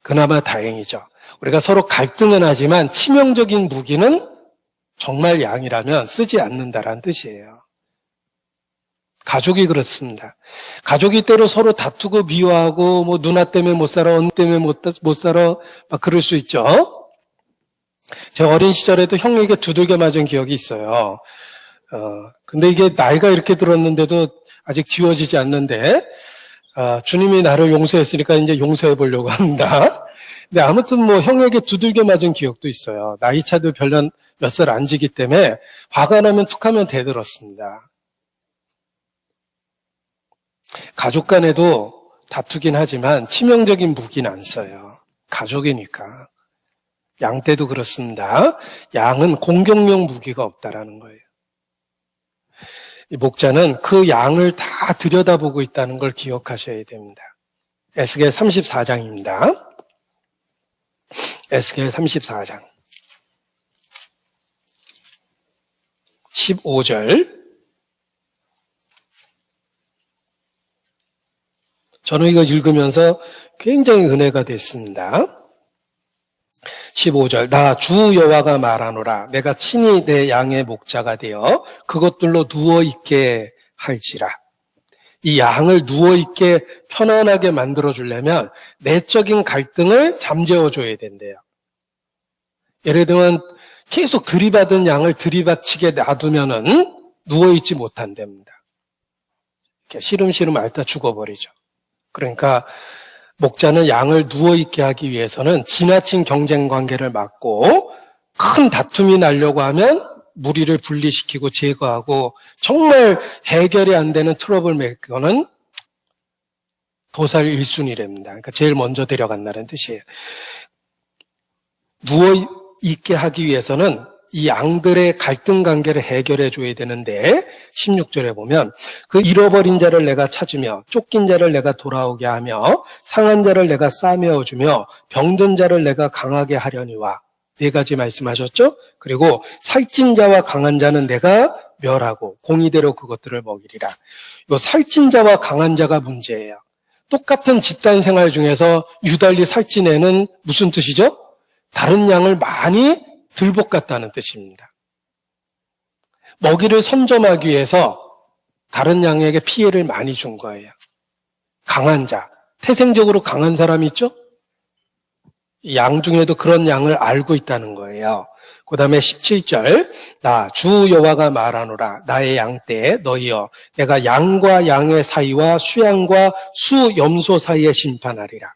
그나마 다행이죠. 우리가 서로 갈등은 하지만 치명적인 무기는 정말 양이라면 쓰지 않는다라는 뜻이에요. 가족이 그렇습니다. 가족이 때로 서로 다투고 미워하고 누나 때문에 못 살아, 언니 때문에 못 살아 막 그럴 수 있죠. 제가 어린 시절에도 형에게 두들겨 맞은 기억이 있어요. 근데 이게 나이가 이렇게 들었는데도 아직 지워지지 않는데 주님이 나를 용서했으니까 이제 용서해 보려고 합니다. 근데 아무튼 형에게 두들겨 맞은 기억도 있어요. 나이 차도 별로 몇 살 안 지기 때문에 화가 나면 툭하면 대들었습니다. 가족 간에도 다투긴 하지만 치명적인 무기는 안 써요. 가족이니까. 양떼도 그렇습니다. 양은 공격용 무기가 없다라는 거예요. 이 목자는 그 양을 다 들여다보고 있다는 걸 기억하셔야 됩니다. 에스겔 34장입니다. 에스겔 34장 15절. 저는 이거 읽으면서 굉장히 은혜가 됐습니다. 15절. 나 주 여호와가 말하노라. 내가 친히 내 양의 목자가 되어 그것들로 누워있게 할지라. 이 양을 누워있게 편안하게 만들어주려면 내적인 갈등을 잠재워줘야 된대요. 예를 들면 계속 들이받은 양을 들이받치게 놔두면은 누워있지 못한답니다. 이렇게 시름시름 앓다 죽어버리죠. 그러니까 목자는 양을 누워있게 하기 위해서는 지나친 경쟁 관계를 막고 큰 다툼이 나려고 하면 무리를 분리시키고 제거하고 정말 해결이 안 되는 트러블 메이커는 도살 1순위랍니다. 그러니까 제일 먼저 데려간다는 뜻이에요. 누워있게 하기 위해서는 이 양들의 갈등 관계를 해결해 줘야 되는데 16절에 보면 그 잃어버린 자를 내가 찾으며 쫓긴 자를 내가 돌아오게 하며 상한 자를 내가 싸매어 주며 병든 자를 내가 강하게 하려니와 4가지 말씀하셨죠? 그리고 살찐 자와 강한 자는 내가 멸하고 공의대로 그것들을 먹이리라. 이 살찐 자와 강한 자가 문제예요. 똑같은 집단 생활 중에서 유달리 살찐 애는 무슨 뜻이죠? 다른 양을 많이 들볶았다는 뜻입니다. 먹이를 선점하기 위해서 다른 양에게 피해를 많이 준 거예요. 강한 자, 태생적으로 강한 사람이 있죠? 양 중에도 그런 양을 알고 있다는 거예요. 그 다음에 17절, 나 주 여호와가 말하노라 나의 양떼 너희여 내가 양과 양의 사이와 수양과 수염소 사이에 심판하리라.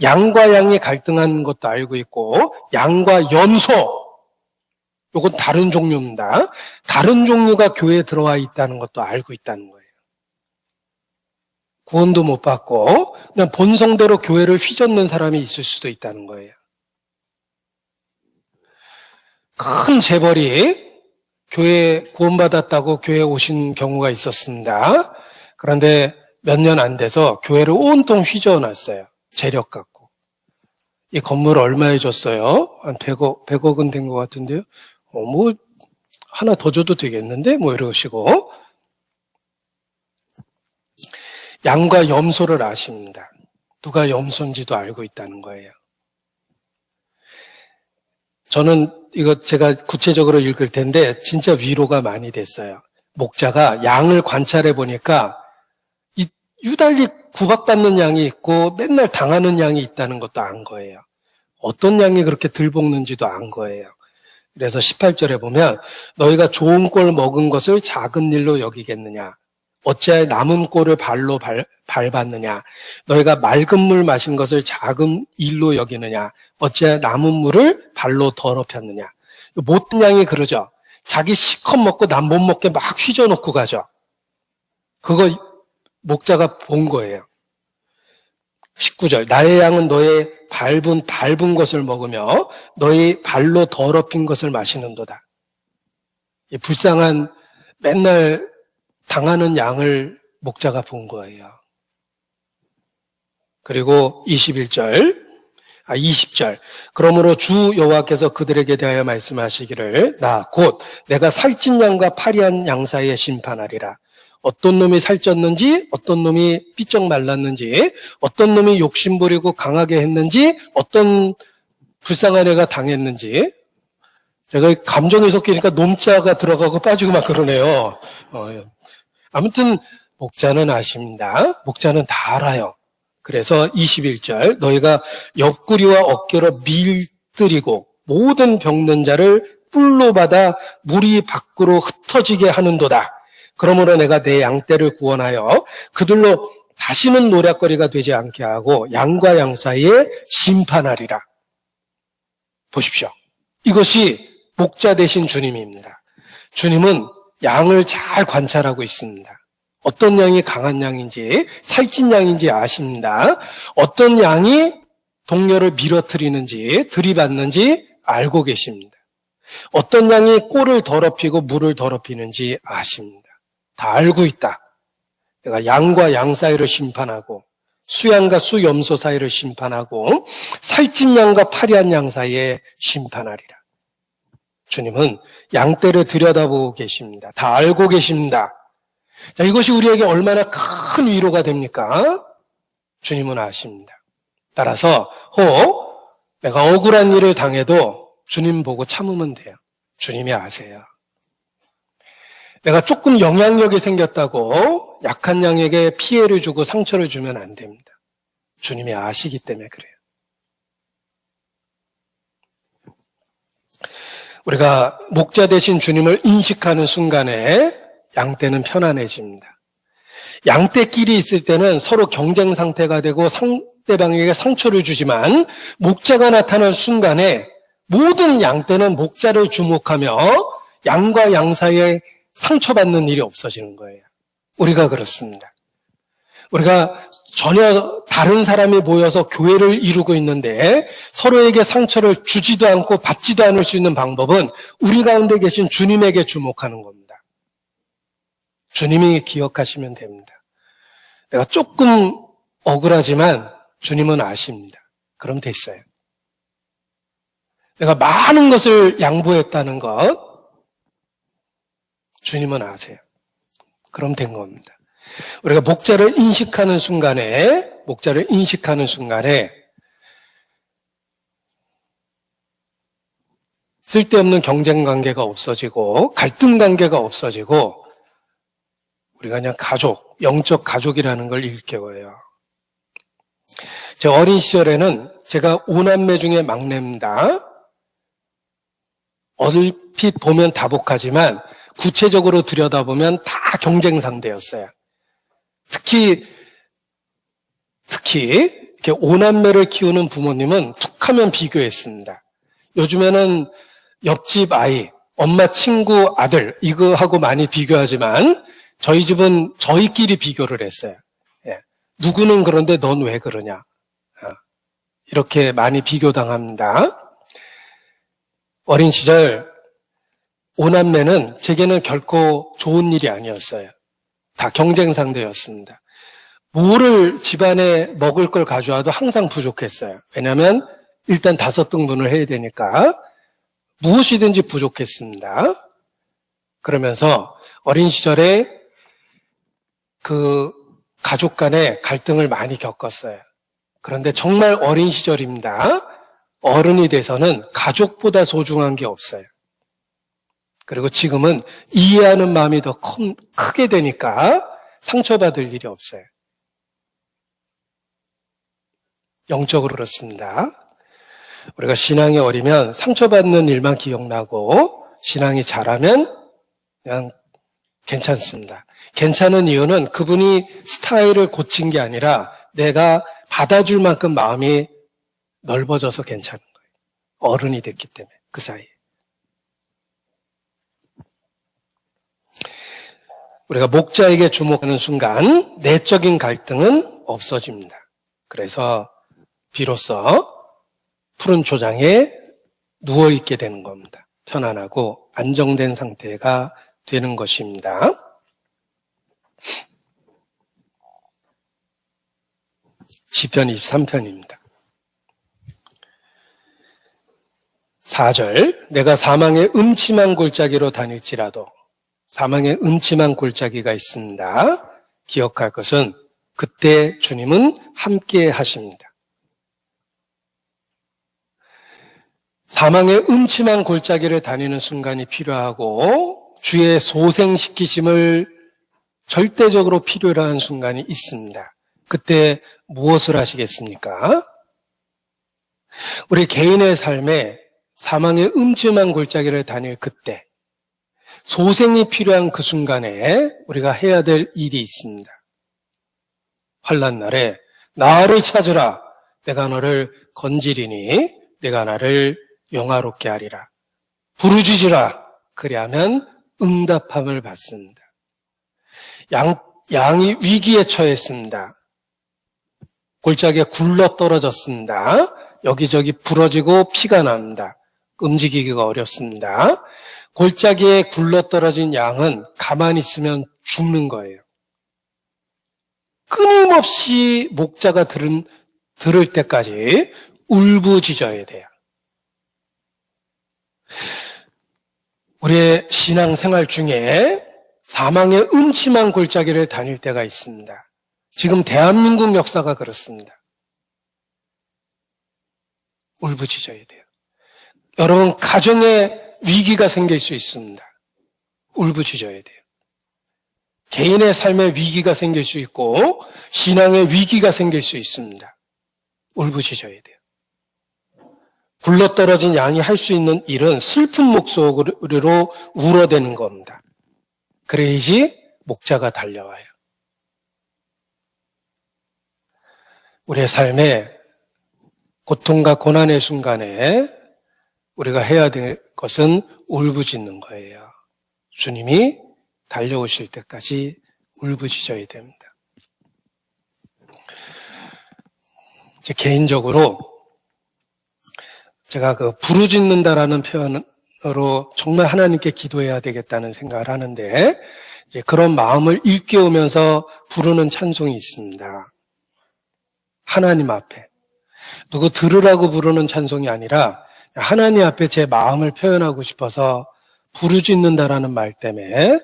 양과 양이 갈등하는 것도 알고 있고 양과 염소, 이건 다른 종류입니다. 다른 종류가 교회에 들어와 있다는 것도 알고 있다는 거예요. 구원도 못 받고 그냥 본성대로 교회를 휘젓는 사람이 있을 수도 있다는 거예요. 큰 재벌이 교회에 구원받았다고 교회에 오신 경우가 있었습니다. 그런데 몇 년 안 돼서 교회를 온통 휘저어놨어요. 재력 갖고. 이 건물 얼마에 줬어요? 한 100억은 된 것 같은데요. 뭐 하나 더 줘도 되겠는데? 뭐 이러시고. 양과 염소를 아십니다. 누가 염소인지도 알고 있다는 거예요. 저는 이거 제가 구체적으로 읽을 텐데 진짜 위로가 많이 됐어요. 목자가 양을 관찰해 보니까 유달리 구박받는 양이 있고 맨날 당하는 양이 있다는 것도 안 거예요. 어떤 양이 그렇게 들볶는지도 안 거예요. 그래서 18절에 보면 너희가 좋은 꼴 먹은 것을 작은 일로 여기겠느냐? 어찌하여 남은 꼴을 발로 밟았느냐? 너희가 맑은 물 마신 것을 작은 일로 여기느냐? 어찌하여 남은 물을 발로 더럽혔느냐? 못된 양이 그러죠. 자기 실컷 먹고 남 못 먹게 막 휘저놓고 가죠. 그거 목자가 본 거예요. 19절 나의 양은 너의 밟은 것을 먹으며 너희 발로 더럽힌 것을 마시는도다. 이 불쌍한 맨날 당하는 양을 목자가 본 거예요. 그리고 20절 그러므로 주 여호와께서 그들에게 대하여 말씀하시기를 나 곧 내가 살찐 양과 파리한 양 사이에 심판하리라. 어떤 놈이 살쪘는지, 어떤 놈이 삐쩍 말랐는지, 어떤 놈이 욕심부리고 강하게 했는지, 어떤 불쌍한 애가 당했는지. 제가 감정이 섞이니까 놈자가 들어가고 빠지고 막 그러네요. 아무튼 목자는 아십니다. 목자는 다 알아요. 그래서 21절 너희가 옆구리와 어깨로 밀들이고 모든 병든 자를 뿔로 받아 무리 밖으로 흩어지게 하는도다. 그러므로 내가 내 양떼를 구원하여 그들로 다시는 노략거리가 되지 않게 하고 양과 양 사이에 심판하리라. 보십시오. 이것이 목자 되신 주님입니다. 주님은 양을 잘 관찰하고 있습니다. 어떤 양이 강한 양인지 살찐 양인지 아십니다. 어떤 양이 동료를 밀어뜨리는지 들이받는지 알고 계십니다. 어떤 양이 꼴을 더럽히고 물을 더럽히는지 아십니다. 다 알고 있다. 내가 양과 양 사이를 심판하고 수양과 수염소 사이를 심판하고 살찐 양과 파리한 양 사이에 심판하리라. 주님은 양떼를 들여다보고 계십니다. 다 알고 계십니다. 자, 이것이 우리에게 얼마나 큰 위로가 됩니까? 주님은 아십니다. 따라서 내가 억울한 일을 당해도 주님 보고 참으면 돼요. 주님이 아세요. 내가 조금 영향력이 생겼다고 약한 양에게 피해를 주고 상처를 주면 안 됩니다. 주님이 아시기 때문에 그래요. 우리가 목자 되신 주님을 인식하는 순간에 양떼는 편안해집니다. 양떼끼리 있을 때는 서로 경쟁 상태가 되고 상대방에게 상처를 주지만 목자가 나타난 순간에 모든 양 떼는 목자를 주목하며 양과 양 사이에 상처받는 일이 없어지는 거예요. 우리가 그렇습니다. 우리가 전혀 다른 사람이 모여서 교회를 이루고 있는데 서로에게 상처를 주지도 않고 받지도 않을 수 있는 방법은 우리 가운데 계신 주님에게 주목하는 겁니다. 주님이 기억하시면 됩니다. 내가 조금 억울하지만 주님은 아십니다. 그럼 됐어요. 내가 많은 것을 양보했다는 것 주님은 아세요. 그럼 된 겁니다. 우리가 목자를 인식하는 순간에 쓸데없는 경쟁 관계가 없어지고 갈등 관계가 없어지고 우리가 그냥 가족, 영적 가족이라는 걸 일깨워요. 제 어린 시절에는 제가 5남매 중에 막내입니다. 얼핏 보면 다복하지만 구체적으로 들여다보면 다 경쟁 상대였어요. 특히 이렇게 5남매를 키우는 부모님은 툭하면 비교했습니다. 요즘에는 옆집 아이, 엄마 친구 아들 이거하고 많이 비교하지만 저희 집은 저희끼리 비교를 했어요. 예. 누구는 그런데 넌 왜 그러냐. 이렇게 많이 비교당합니다. 어린 시절 5남매는 제게는 결코 좋은 일이 아니었어요. 다 경쟁 상대였습니다. 뭐를 집안에 먹을 걸 가져와도 항상 부족했어요. 왜냐하면 일단 5등분을 해야 되니까 무엇이든지 부족했습니다. 그러면서 어린 시절에 그 가족 간의 갈등을 많이 겪었어요. 그런데 정말 어린 시절입니다. 어른이 돼서는 가족보다 소중한 게 없어요. 그리고 지금은 이해하는 마음이 더 크게 되니까 상처받을 일이 없어요. 영적으로 그렇습니다. 우리가 신앙이 어리면 상처받는 일만 기억나고 신앙이 자라면 그냥 괜찮습니다. 괜찮은 이유는 그분이 스타일을 고친 게 아니라 내가 받아줄 만큼 마음이 넓어져서 괜찮은 거예요. 어른이 됐기 때문에 그 사이에. 우리가 목자에게 주목하는 순간 내적인 갈등은 없어집니다. 그래서 비로소 푸른 초장에 누워있게 되는 겁니다. 편안하고 안정된 상태가 되는 것입니다. 시편 23편입니다. 4절 내가 사망의 음침한 골짜기로 다닐지라도 사망의 음침한 골짜기가 있습니다. 기억할 것은 그때 주님은 함께 하십니다. 사망의 음침한 골짜기를 다니는 순간이 필요하고 주의 소생시키심을 절대적으로 필요로 하는 순간이 있습니다. 그때 무엇을 하시겠습니까? 우리 개인의 삶에 사망의 음침한 골짜기를 다닐 그때 소생이 필요한 그 순간에 우리가 해야 될 일이 있습니다. 환난 날에 나를 찾으라. 내가 너를 건지리니 내가 나를 영화롭게 하리라. 부르짖으라. 그리하면 응답함을 받습니다. 양이 위기에 처했습니다. 골짜기에 굴러 떨어졌습니다. 여기저기 부러지고 피가 납니다. 움직이기가 어렵습니다. 골짜기에 굴러떨어진 양은 가만히 있으면 죽는 거예요. 끊임없이 목자가 들을 때까지 울부짖어야 돼요. 우리의 신앙생활 중에 사망의 음침한 골짜기를 다닐 때가 있습니다. 지금 대한민국 역사가 그렇습니다. 울부짖어야 돼요. 여러분 가정에 위기가 생길 수 있습니다. 울부짖어야 돼요. 개인의 삶에 위기가 생길 수 있고 신앙의 위기가 생길 수 있습니다. 울부짖어야 돼요. 굴러떨어진 양이 할 수 있는 일은 슬픈 목소리로 울어대는 겁니다. 그래야지 목자가 달려와요. 우리의 삶에 고통과 고난의 순간에 우리가 해야 될 것은 울부짖는 거예요. 주님이 달려오실 때까지 울부짖어야 됩니다. 개인적으로 제가 부르짖는다라는 표현으로 정말 하나님께 기도해야 되겠다는 생각을 하는데, 이제 그런 마음을 일깨우면서 부르는 찬송이 있습니다. 하나님 앞에. 누구 들으라고 부르는 찬송이 아니라 하나님 앞에 제 마음을 표현하고 싶어서 부르짖는다라는 말 때문에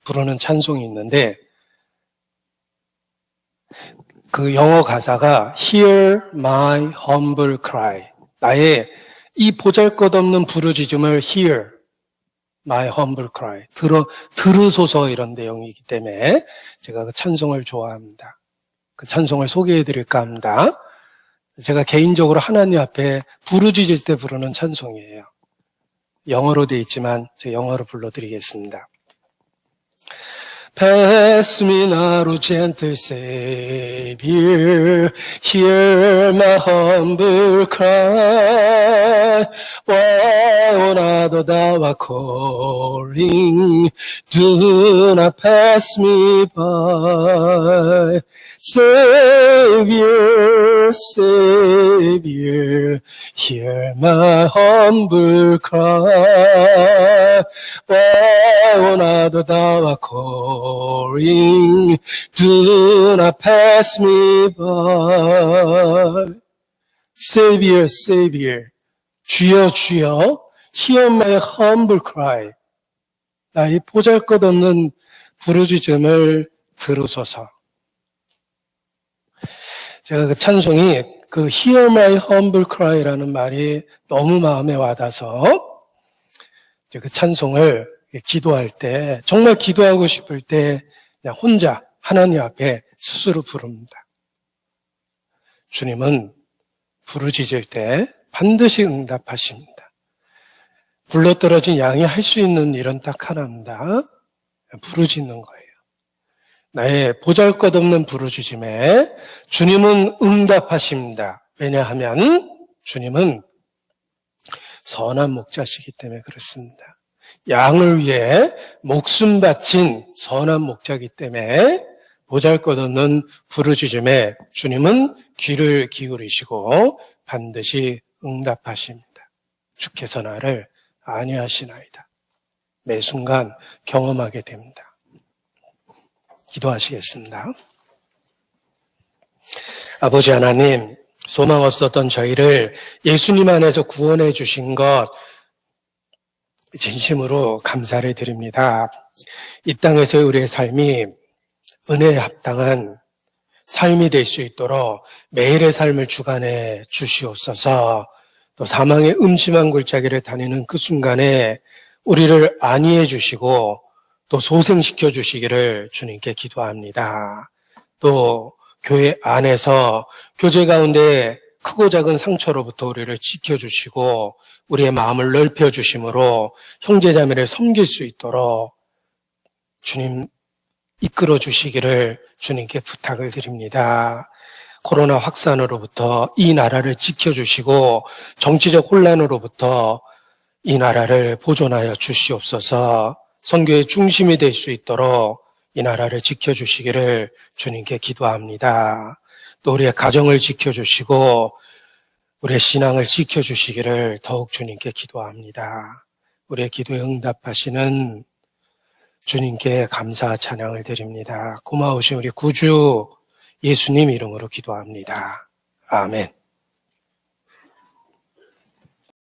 부르는 찬송이 있는데, 그 영어 가사가 Hear my humble cry. 나의 이 보잘것없는 부르짖음을 Hear my humble cry. 들으소서, 이런 내용이기 때문에 제가 그 찬송을 좋아합니다. 그 찬송을 소개해 드릴까 합니다. 제가 개인적으로 하나님 앞에 부르짖을 때 부르는 찬송이에요. 영어로 되어 있지만 제가 영어로 불러드리겠습니다. Pass me not, O gentle Savior, hear my humble cry. While not thou art calling, do not pass me by. Savior, Savior, hear my humble cry. While not thou art calling, do not pass me by. Savior, Savior, 주여, 주여, hear my humble cry. 나의 보잘것없는 부르짖음을 들으소서. 제가 그 찬송이 그 Hear my humble cry라는 말이 너무 마음에 와닿아서 그 찬송을 기도할 때, 정말 기도하고 싶을 때 그냥 혼자 하나님 앞에 스스로 부릅니다. 주님은 부르짖을 때 반드시 응답하십니다. 굴러떨어진 양이 할 수 있는 일은 딱 하나입니다. 부르짖는 거예요. 나의 보잘것없는 부르짖음에 주님은 응답하십니다. 왜냐하면 주님은 선한 목자시기 때문에 그렇습니다. 양을 위해 목숨 바친 선한 목자이기 때문에 보잘것없는 부르짖음에 주님은 귀를 기울이시고 반드시 응답하십니다. 주께서 나를 안위하시나이다. 매 순간 경험하게 됩니다. 기도하시겠습니다. 아버지 하나님, 소망 없었던 저희를 예수님 안에서 구원해 주신 것 진심으로 감사를 드립니다. 이 땅에서의 우리의 삶이 은혜에 합당한 삶이 될 수 있도록 매일의 삶을 주관해 주시옵소서. 또 사망의 음침한 골짜기를 다니는 그 순간에 우리를 안위해 주시고 또 소생시켜 주시기를 주님께 기도합니다. 또 교회 안에서 교제 가운데 크고 작은 상처로부터 우리를 지켜주시고 우리의 마음을 넓혀주심으로 형제자매를 섬길 수 있도록 주님 이끌어 주시기를 주님께 부탁을 드립니다. 코로나 확산으로부터 이 나라를 지켜주시고 정치적 혼란으로부터 이 나라를 보존하여 주시옵소서. 선교의 중심이 될 수 있도록 이 나라를 지켜주시기를 주님께 기도합니다. 또 우리의 가정을 지켜주시고 우리의 신앙을 지켜주시기를 더욱 주님께 기도합니다. 우리의 기도에 응답하시는 주님께 감사 찬양을 드립니다. 고마우신 우리 구주 예수님 이름으로 기도합니다. 아멘.